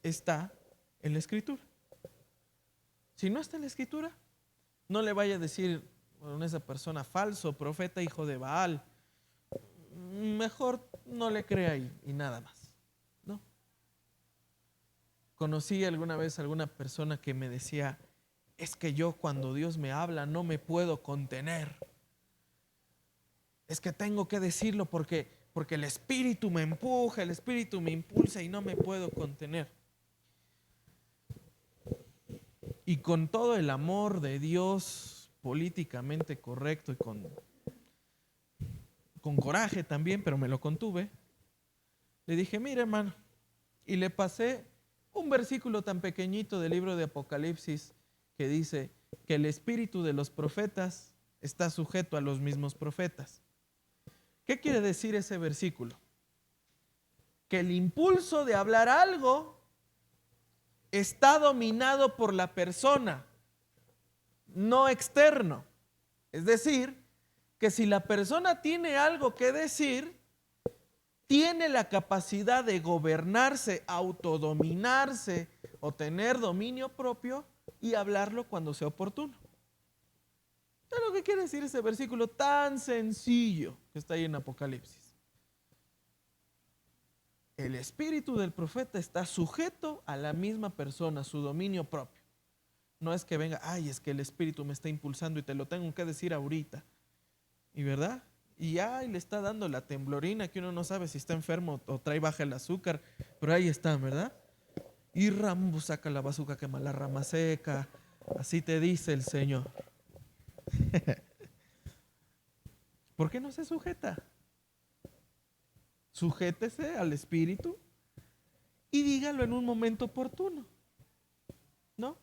está en la Escritura. Si no está en la Escritura, no le vaya a decir a esa persona: falso, profeta, hijo de Baal. Mejor no le crea ahí y nada más, ¿no? Conocí alguna vez a alguna persona que me decía: es que yo cuando Dios me habla no me puedo contener. Es que tengo que decirlo porque el Espíritu me empuja, el Espíritu me impulsa y no me puedo contener. Y con todo el amor de Dios, políticamente correcto y con coraje también, pero me lo contuve, le dije: mire, hermano, y le pasé un versículo tan pequeñito del libro de Apocalipsis que dice que el espíritu de los profetas está sujeto a los mismos profetas. ¿Qué quiere decir ese versículo? Que el impulso de hablar algo está dominado por la persona, no externo. Es decir, que si la persona tiene algo que decir, tiene la capacidad de gobernarse, autodominarse o tener dominio propio y hablarlo cuando sea oportuno. ¿Qué es lo que quiere decir ese versículo tan sencillo que está ahí en Apocalipsis? El espíritu del profeta está sujeto a la misma persona, su dominio propio. No es que venga: ay, es que el espíritu me está impulsando y te lo tengo que decir ahorita. ¿Y verdad? Y ay, le está dando la temblorina que uno no sabe si está enfermo o trae baja el azúcar, pero ahí está, ¿verdad? Y Rambo saca la bazuca, quema la rama seca. Así te dice el Señor. ¿Por qué no se sujeta? Sujétese al espíritu y dígalo en un momento oportuno, ¿no?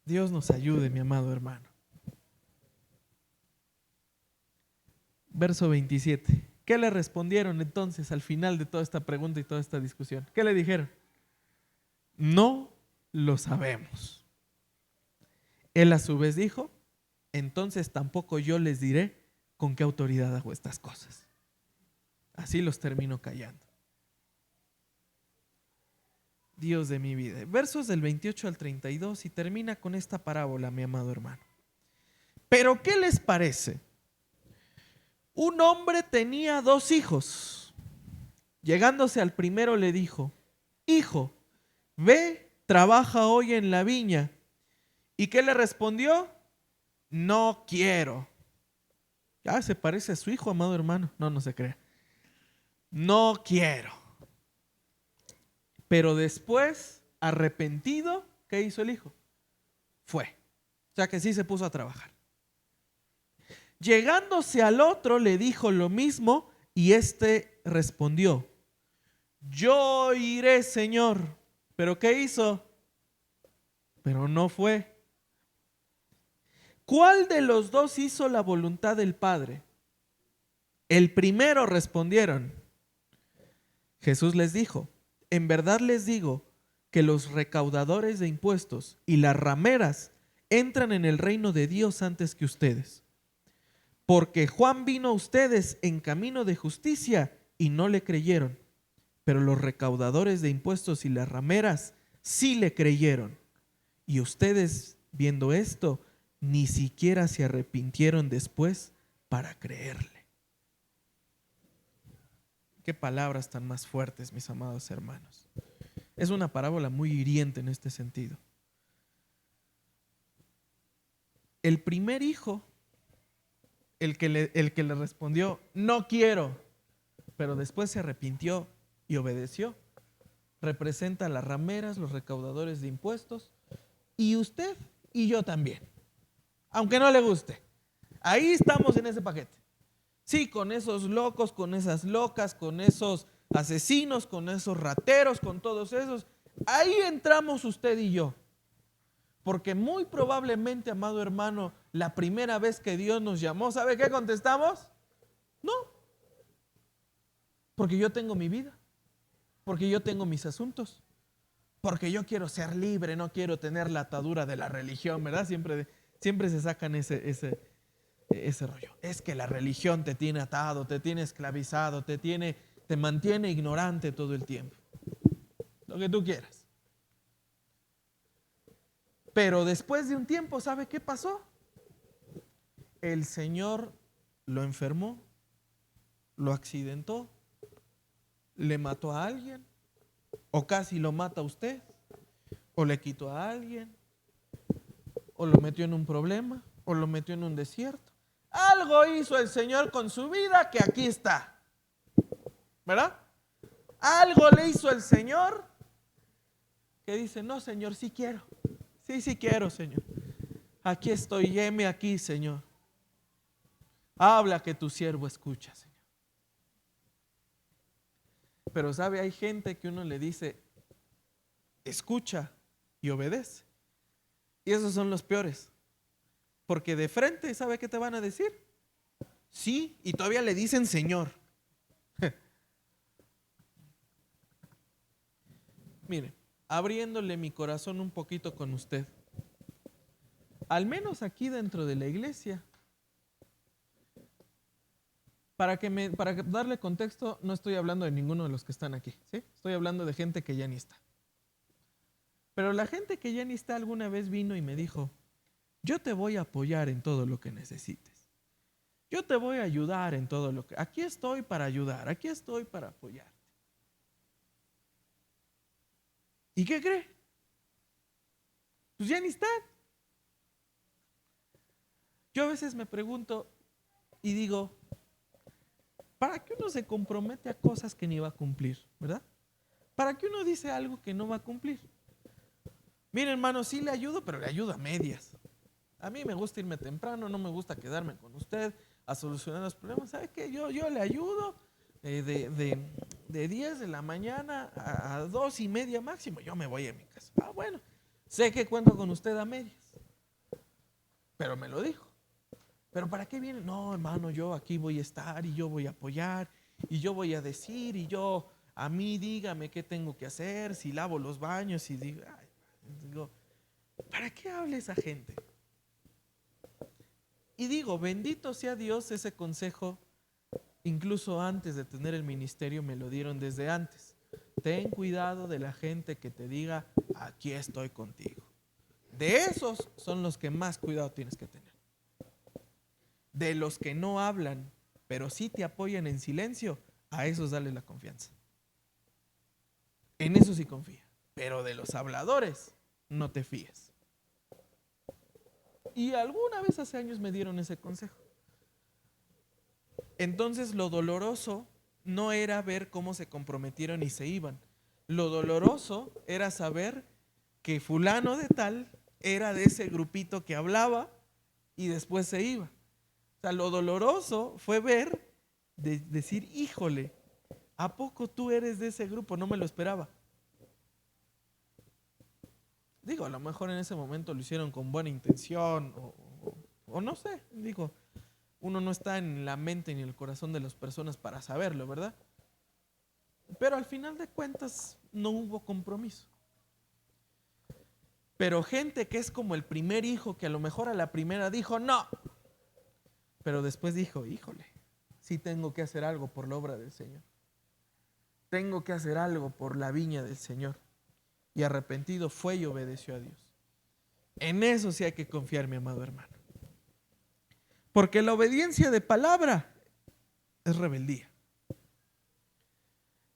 Dios nos ayude, mi amado hermano. Verso 27. ¿Qué le respondieron entonces al final de toda esta pregunta y toda esta discusión? ¿Qué le dijeron? No lo sabemos. Él a su vez dijo: entonces tampoco yo les diré con qué autoridad hago estas cosas. Así los termino callando. Dios de mi vida. Versos del 28 al 32 y termina con esta parábola, mi amado hermano. Pero ¿qué les parece? Un hombre tenía 2 hijos. Llegándose al primero le dijo: hijo, ve, trabaja hoy en la viña. ¿Y qué le respondió? No quiero. Ah, se parece a su hijo, amado hermano. No, no se crea. No quiero. Pero después, arrepentido, ¿qué hizo el hijo? Fue. O sea que sí se puso a trabajar. Llegándose al otro le dijo lo mismo y éste respondió: yo iré, Señor. ¿Pero qué hizo? Pero no fue. ¿Cuál de los 2 hizo la voluntad del Padre? El primero, respondieron. Jesús les dijo: en verdad les digo que los recaudadores de impuestos y las rameras entran en el reino de Dios antes que ustedes. Porque Juan vino a ustedes en camino de justicia y no le creyeron, pero los recaudadores de impuestos y las rameras sí le creyeron. Y ustedes, viendo esto, ni siquiera se arrepintieron después para creerle. Qué palabras tan más fuertes, mis amados hermanos. Es una parábola muy hiriente en este sentido. El primer hijo, el que le respondió: no quiero, pero después se arrepintió y obedeció. Representa a las rameras, los recaudadores de impuestos, y usted y yo también, aunque no le guste. Ahí estamos en ese paquete. Sí, con esos locos, con esas locas, con esos asesinos, con esos rateros, con todos esos. Ahí entramos usted y yo. Porque muy probablemente, amado hermano, la primera vez que Dios nos llamó, ¿sabe qué contestamos? No, porque yo tengo mi vida, porque yo tengo mis asuntos, porque yo quiero ser libre, no quiero tener la atadura de la religión, ¿verdad? Siempre se sacan ese rollo. Es que la religión te tiene atado, te tiene esclavizado, te mantiene ignorante todo el tiempo. Lo que tú quieras. Pero después de un tiempo, ¿sabe qué pasó? El Señor lo enfermó, lo accidentó, le mató a alguien, o casi lo mata a usted, o le quitó a alguien, o lo metió en un problema, o lo metió en un desierto. Algo hizo el Señor con su vida que aquí está, ¿verdad? Algo le hizo el Señor que dice, no, Señor, sí quiero. Sí quiero, Señor. Aquí estoy, heme aquí, Señor. Habla que tu siervo escucha, Señor. Pero sabe, hay gente que uno le dice, escucha y obedece. Y esos son los peores. Porque de frente, ¿sabe qué te van a decir? Sí, y todavía le dicen Señor. Mire, abriéndole mi corazón un poquito con usted. Al menos aquí dentro de la iglesia. Para darle contexto, no estoy hablando de ninguno de los que están aquí, ¿sí? Estoy hablando de gente que ya ni está. Pero la gente que ya ni está alguna vez vino y me dijo, yo te voy a apoyar en todo lo que necesites. Yo te voy a ayudar en todo lo que... Aquí estoy para ayudar, aquí estoy para apoyarte. ¿Y qué cree? Pues ya ni están. Yo a veces me pregunto y digo, ¿para qué uno se compromete a cosas que ni va a cumplir, verdad? ¿Para qué uno dice algo que no va a cumplir? Mire, hermano, sí le ayudo, pero le ayudo a medias. A mí me gusta irme temprano, no me gusta quedarme con usted a solucionar los problemas. ¿Sabe qué? Yo le ayudo de 10 de la mañana a 2:30 máximo. Yo me voy a mi casa. Ah, bueno, sé que cuento con usted a medias, pero me lo dijo. ¿Pero para qué viene? No, hermano, yo aquí voy a estar y yo voy a apoyar y yo voy a decir y yo, a mí dígame qué tengo que hacer, si lavo los baños y digo, ¿para qué habla esa gente? Y digo, bendito sea Dios, ese consejo, incluso antes de tener el ministerio, me lo dieron desde antes. Ten cuidado de la gente que te diga, aquí estoy contigo. De esos son los que más cuidado tienes que tener. De los que no hablan, pero sí te apoyan en silencio, a esos dale la confianza. En eso sí confía. Pero de los habladores, no te fíes. Y alguna vez hace años me dieron ese consejo. Entonces lo doloroso no era ver cómo se comprometieron y se iban. Lo doloroso era saber que fulano de tal era de ese grupito que hablaba y después se iba. O sea, lo doloroso fue ver, decir, híjole, ¿a poco tú eres de ese grupo? No me lo esperaba. Digo, a lo mejor en ese momento lo hicieron con buena intención o no sé, digo, uno no está en la mente ni en el corazón de las personas para saberlo, ¿verdad? Pero al final de cuentas no hubo compromiso. Pero gente que es como el primer hijo, que a lo mejor a la primera dijo no, pero después dijo, híjole, sí tengo que hacer algo por la obra del Señor. Tengo que hacer algo por la viña del Señor. Y arrepentido fue y obedeció a Dios. En eso sí hay que confiar, mi amado hermano. Porque la obediencia de palabra es rebeldía.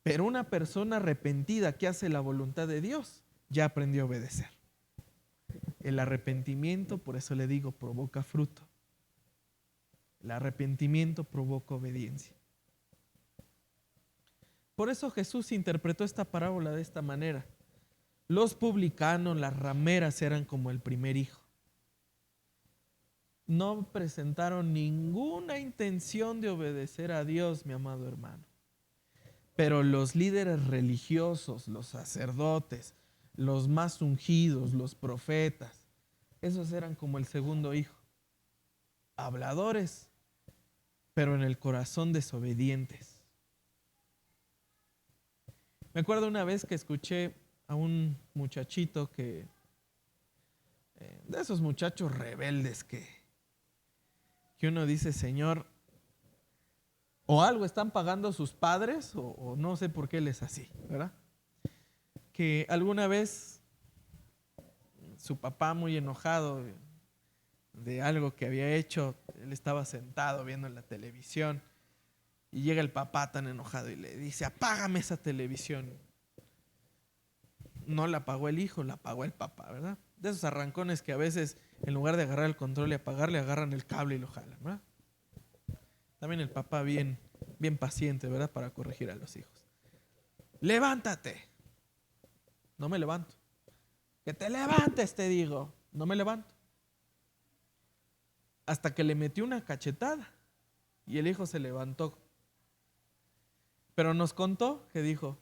Pero una persona arrepentida que hace la voluntad de Dios ya aprendió a obedecer. El arrepentimiento, por eso le digo, provoca fruto. El arrepentimiento provoca obediencia. Por eso Jesús interpretó esta parábola de esta manera. Los publicanos, las rameras eran como el primer hijo. No presentaron ninguna intención de obedecer a Dios, mi amado hermano. Pero los líderes religiosos, los sacerdotes, los más ungidos, los profetas, esos eran como el segundo hijo. Habladores, pero en el corazón desobedientes. Me acuerdo una vez que escuché a un muchachito de esos muchachos rebeldes que uno dice, Señor, o algo están pagando sus padres o no sé por qué él es así, ¿verdad? Que alguna vez su papá, muy enojado de algo que había hecho, él estaba sentado viendo la televisión y llega el papá tan enojado y le dice, apágame esa televisión. No la apagó el hijo, la apagó el papá, ¿verdad? De esos arrancones que a veces en lugar de agarrar el control y apagarle, agarran el cable y lo jalan, ¿verdad? También el papá bien paciente, ¿verdad? Para corregir a los hijos. Levántate. No me levanto. Que te levantes, te digo. No me levanto. Hasta que le metió una cachetada y el hijo se levantó. Pero nos contó que dijo,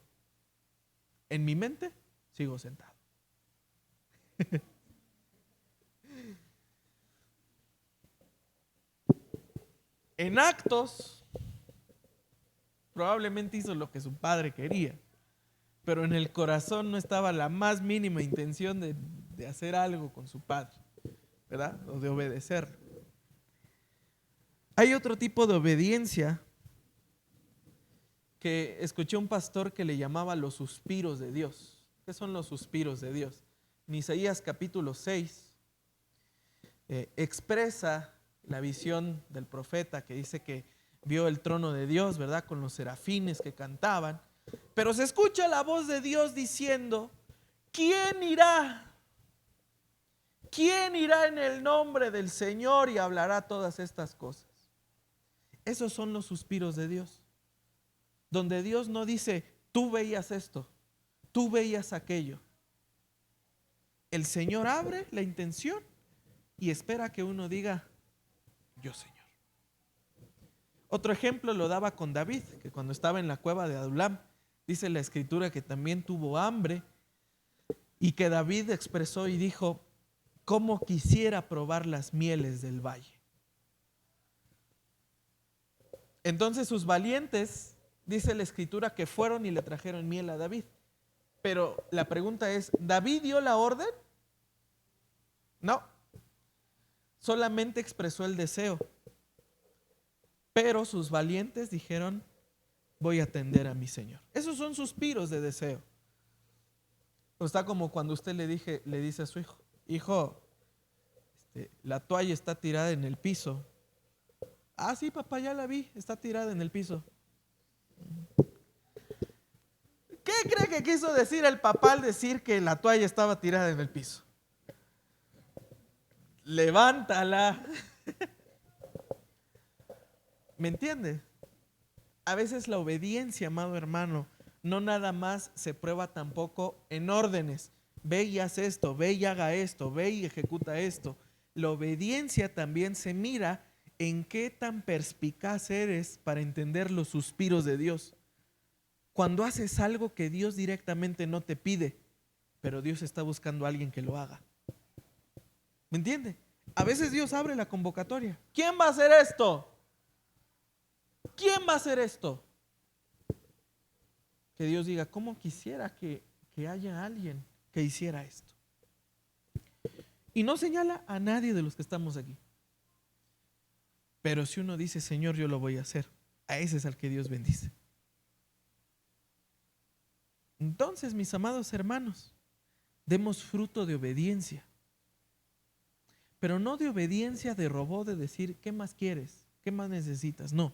en mi mente sigo sentado. En actos, probablemente hizo lo que su padre quería, pero en el corazón no estaba la más mínima intención de hacer algo con su padre, ¿verdad? O de obedecer. Hay otro tipo de obediencia que escuché un pastor que le llamaba los suspiros de Dios. ¿Qué son los suspiros de Dios? En Isaías capítulo 6 expresa la visión del profeta que dice que vio el trono de Dios, ¿verdad? Con los serafines que cantaban. Pero se escucha la voz de Dios diciendo, ¿quién irá? ¿Quién irá en el nombre del Señor y hablará todas estas cosas? Esos son los suspiros de Dios. Donde Dios no dice, tú veías esto, tú veías aquello. El Señor abre la intención y espera que uno diga, yo Señor. Otro ejemplo lo daba con David, que cuando estaba en la cueva de Adulam, dice la escritura que también tuvo hambre y que David expresó y dijo, cómo quisiera probar las mieles del valle. Entonces sus valientes, dice la escritura, que fueron y le trajeron miel a David. Pero la pregunta es, ¿David dio la orden? No, solamente expresó el deseo. Pero sus valientes dijeron, voy a atender a mi Señor. Esos son suspiros de deseo. O está como cuando usted le dice a su hijo, hijo, la toalla está tirada en el piso. Ah, sí, papá, ya la vi, está tirada en el piso. ¿Qué cree que quiso decir el papá al decir que la toalla estaba tirada en el piso? Levántala. ¿Me entiende? A veces la obediencia, amado hermano, no nada más se prueba tampoco en órdenes. Ve y haz esto, ve y haga esto, ve y ejecuta esto. La obediencia también se mira en qué tan perspicaz eres para entender los suspiros de Dios. Cuando haces algo que Dios directamente no te pide, pero Dios está buscando a alguien que lo haga. ¿Me entiende? A veces Dios abre la convocatoria. ¿Quién va a hacer esto? ¿Quién va a hacer esto? Que Dios diga, ¿cómo quisiera que haya alguien que hiciera esto? Y no señala a nadie de los que estamos aquí. Pero si uno dice, Señor, yo lo voy a hacer, a ese es al que Dios bendice. Entonces, mis amados hermanos, demos fruto de obediencia. Pero no de obediencia de robot, de decir, ¿qué más quieres? ¿Qué más necesitas? No.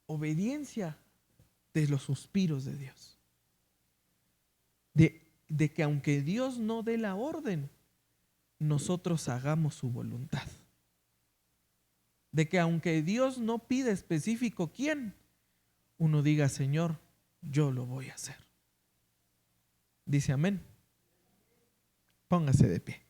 Obediencia de los suspiros de Dios. De que aunque Dios no dé la orden, nosotros hagamos su voluntad. De que aunque Dios no pide específico quién, uno diga, Señor, yo lo voy a hacer. Dice amén. Póngase de pie.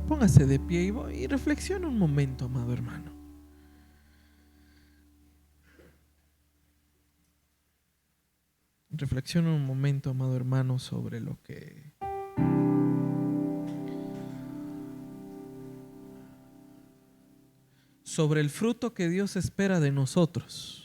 Póngase de pie y reflexiona un momento, amado hermano. Reflexiona un momento, amado hermano, sobre sobre el fruto que Dios espera de nosotros.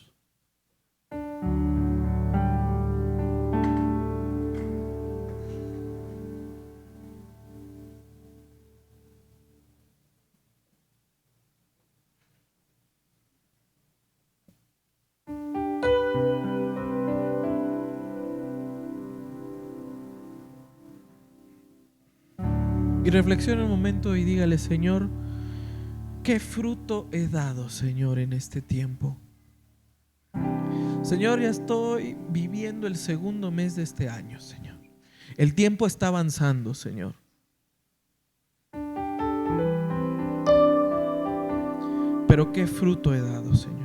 Y reflexione un momento y dígale: Señor, ¿qué fruto he dado, Señor, en este tiempo? Señor, ya estoy viviendo el segundo mes de este año, Señor. El tiempo está avanzando, Señor. Pero ¿qué fruto he dado, Señor?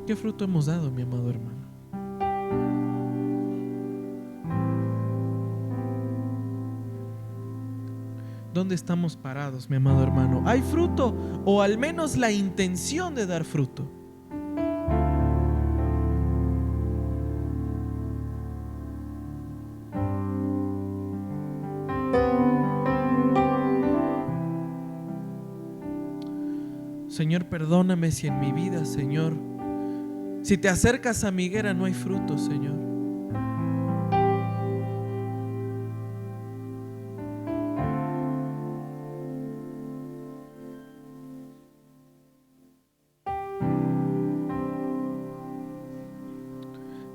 ¿Qué fruto hemos dado, mi amado hermano? ¿Dónde estamos parados, mi amado hermano? ¿Hay fruto o al menos la intención de dar fruto? Señor, perdóname si en mi vida, Señor, si te acercas a mi higuera no hay fruto, Señor.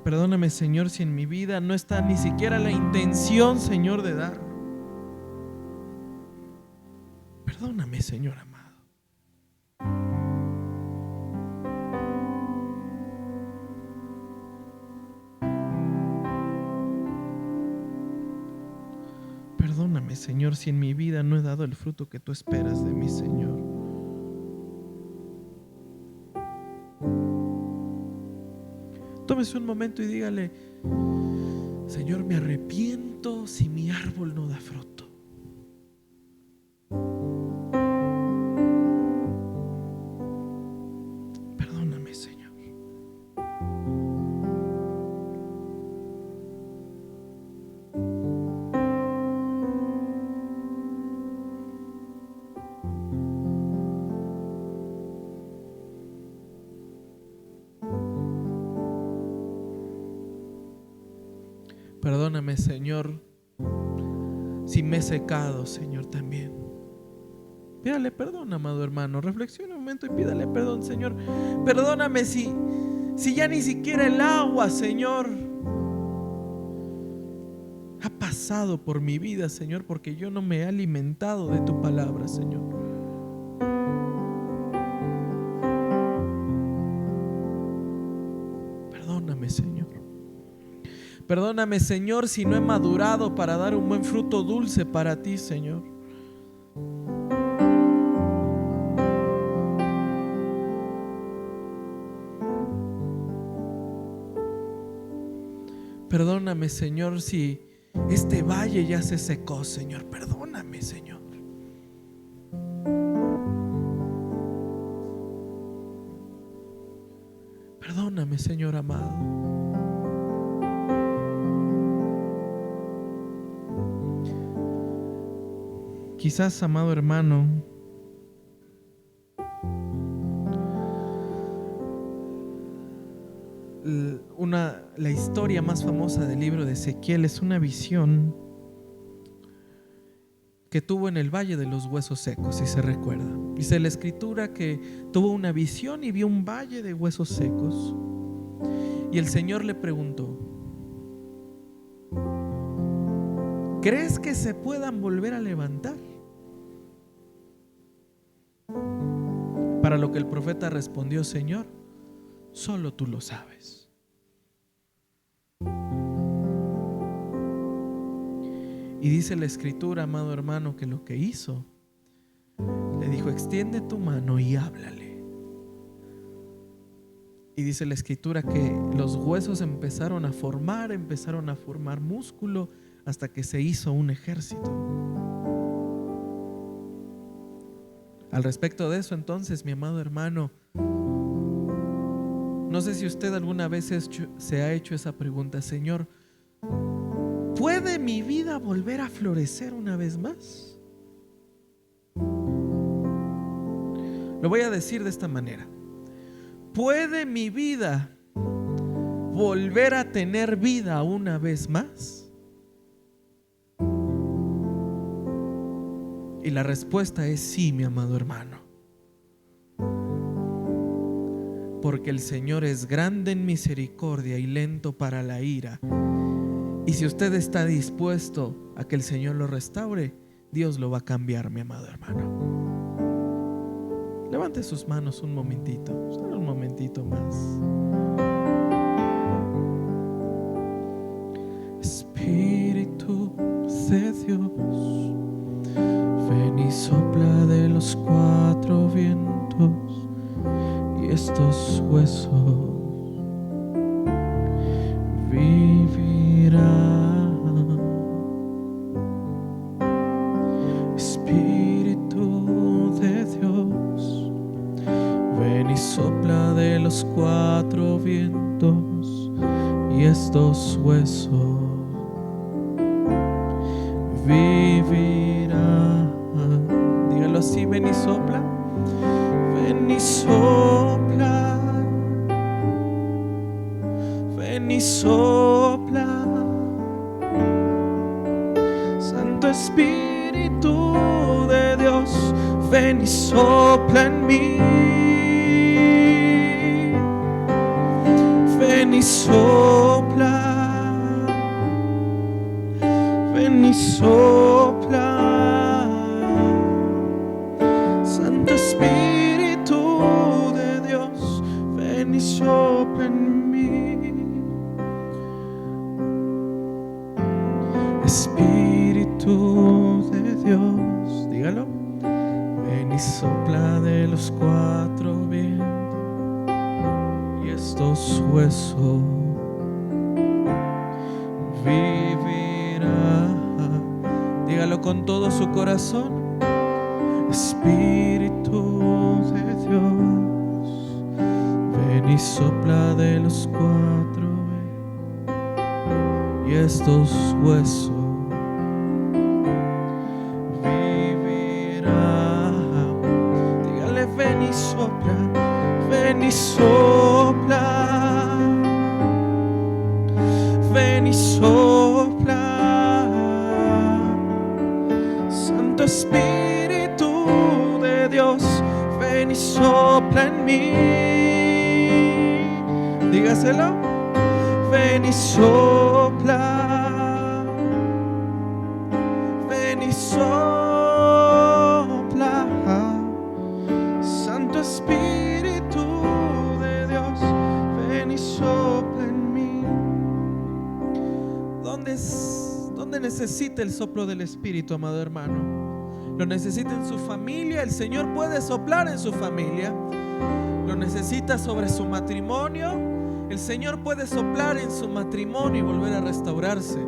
Perdóname, Señor, si en mi vida no está ni siquiera la intención, Señor, de dar. Perdóname, Señor amado. Perdóname, Señor, si en mi vida no he dado el fruto que tú esperas de mí, Señor. Tómese un momento y dígale: Señor, me arrepiento si mi árbol no da fruto. Perdóname, Señor. Perdóname, Señor, si me he secado, Señor, también. Pídale perdón, amado hermano. Reflexiona un momento y pídale perdón, Señor. Perdóname si ya ni siquiera el agua, Señor, ha pasado por mi vida, Señor, porque yo no me he alimentado de tu palabra, Señor. Perdóname, Señor. Perdóname, Señor, si no he madurado para dar un buen fruto dulce para ti, Señor. Perdóname, Señor, si este valle ya se secó, Señor. Perdóname, Señor. Perdóname, Señor amado. Quizás, amado hermano, la historia más famosa del libro de Ezequiel es una visión que tuvo en el Valle de los Huesos Secos, si se recuerda. Dice la escritura que tuvo una visión y vio un valle de huesos secos. Y el Señor le preguntó: ¿crees que se puedan volver a levantar? Para lo que el profeta respondió: Señor, solo tú lo sabes. Y dice la escritura, amado hermano, que lo que hizo, le dijo: extiende tu mano y háblale. Y dice la escritura que los huesos empezaron a formar músculo hasta que se hizo un ejército. Al respecto de eso, entonces, mi amado hermano, no sé si usted alguna vez se ha hecho esa pregunta: Señor, ¿puede mi vida volver a florecer una vez más? Lo voy a decir de esta manera: ¿puede mi vida volver a tener vida una vez más? Y la respuesta es sí, mi amado hermano. Porque el Señor es grande en misericordia y lento para la ira. Y si usted está dispuesto a que el Señor lo restaure, Dios lo va a cambiar, mi amado hermano. Levante sus manos un momentito, solo un momentito más. Espíritu de Dios, ven y sopla de los cuatro vientos, y estos huesos vivirán. Espíritu de Dios, ven y sopla de los cuatro vientos, y estos huesos vivirán. Dígalo así: ven y sopla, ven y sopla, ven y sopla. Santo Espíritu de Dios, ven y sopla en mí. Ven y sopla, ven y sopla. Santo Espíritu de Dios, ven y sopla en mí. Espíritu de Dios, dígalo: ven y sopla de los cuatro vientos, y estos huesos vivirán. Dígalo con todo su corazón: Espíritu de Dios, ven y sopla de los cuatro vientos, y estos huesos vivirán. Dígale: ven y sopla, ven y sopla, ven y sopla. Santo Espíritu de Dios, ven y sopla en mí. Dígaselo: ven y sopla, ven y sopla. Santo Espíritu de Dios, ven y sopla en mí. ¿Dónde necesita el soplo del Espíritu, amado hermano? Lo necesita en su familia. El Señor puede soplar en su familia. Lo necesita sobre su matrimonio. El Señor puede soplar en su matrimonio y volver a restaurarse.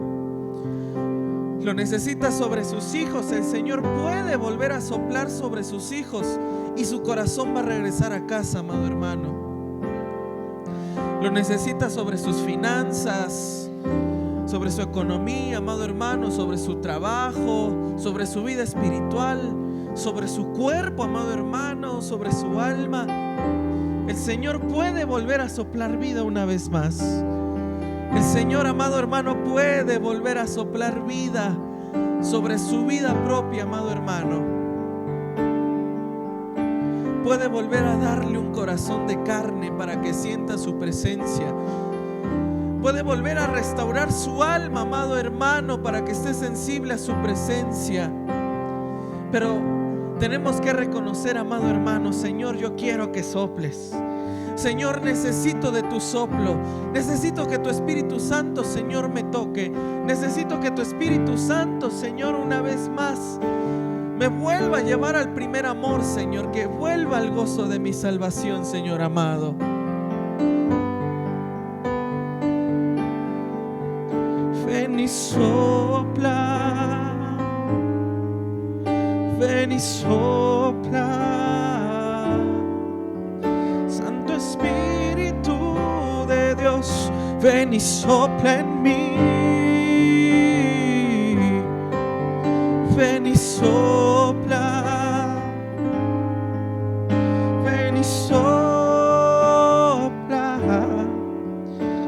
Lo necesita sobre sus hijos. El Señor puede volver a soplar sobre sus hijos y su corazón va a regresar a casa, amado hermano. Lo necesita sobre sus finanzas, sobre su economía, amado hermano, sobre su trabajo, sobre su vida espiritual, sobre su cuerpo, amado hermano, sobre su alma. El Señor puede volver a soplar vida una vez más. El Señor, amado hermano, puede volver a soplar vida sobre su vida propia, amado hermano. Puede volver a darle un corazón de carne para que sienta su presencia. Puede volver a restaurar su alma, amado hermano, para que esté sensible a su presencia. Pero tenemos que reconocer, amado hermano: Señor, yo quiero que soples. Señor, necesito de tu soplo. Necesito que tu Espíritu Santo, Señor, me toque. Necesito que tu Espíritu Santo, Señor, una vez más me vuelva a llevar al primer amor, Señor. Que vuelva al gozo de mi salvación, Señor amado. Ven y sopla. Ven y sopla. Santo Espíritu de Dios, ven y sopla en mí. Ven y sopla. Ven y sopla.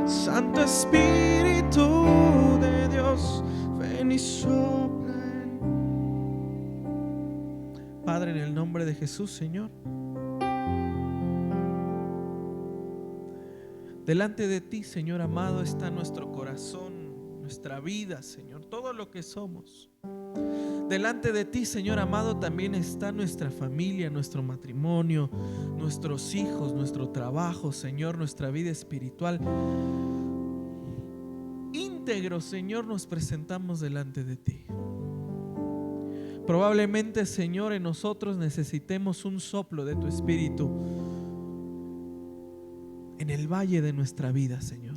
Santo Espíritu de Dios, ven y sopla en mí. Padre, en el nombre de Jesús, Señor, delante de ti, Señor amado, está nuestro corazón, nuestra vida, Señor, todo lo que somos. Delante de ti, Señor amado, también está nuestra familia, nuestro matrimonio, nuestros hijos, nuestro trabajo, Señor, nuestra vida espiritual. Íntegro, Señor, nos presentamos delante de ti. Probablemente, Señor, en nosotros necesitemos un soplo de tu Espíritu en el valle de nuestra vida, Señor.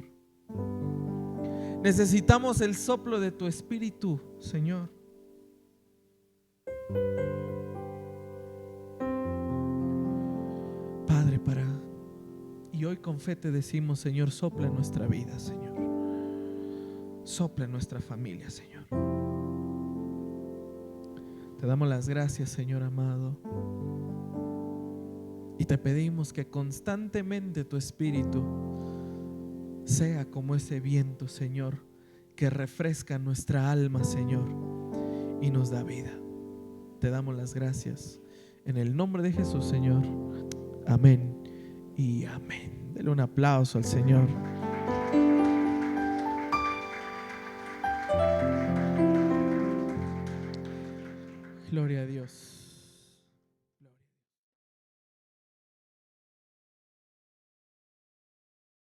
Necesitamos el soplo de tu Espíritu, Señor. Padre, y hoy con fe te decimos, Señor, sopla en nuestra vida, Señor. Sopla en nuestra familia, Señor. Te damos las gracias, Señor amado. Y te pedimos que constantemente tu Espíritu sea como ese viento, Señor, que refresca nuestra alma, Señor, y nos da vida. Te damos las gracias en el nombre de Jesús, Señor. Amén y amén. Dele un aplauso al Señor. Gloria a Dios.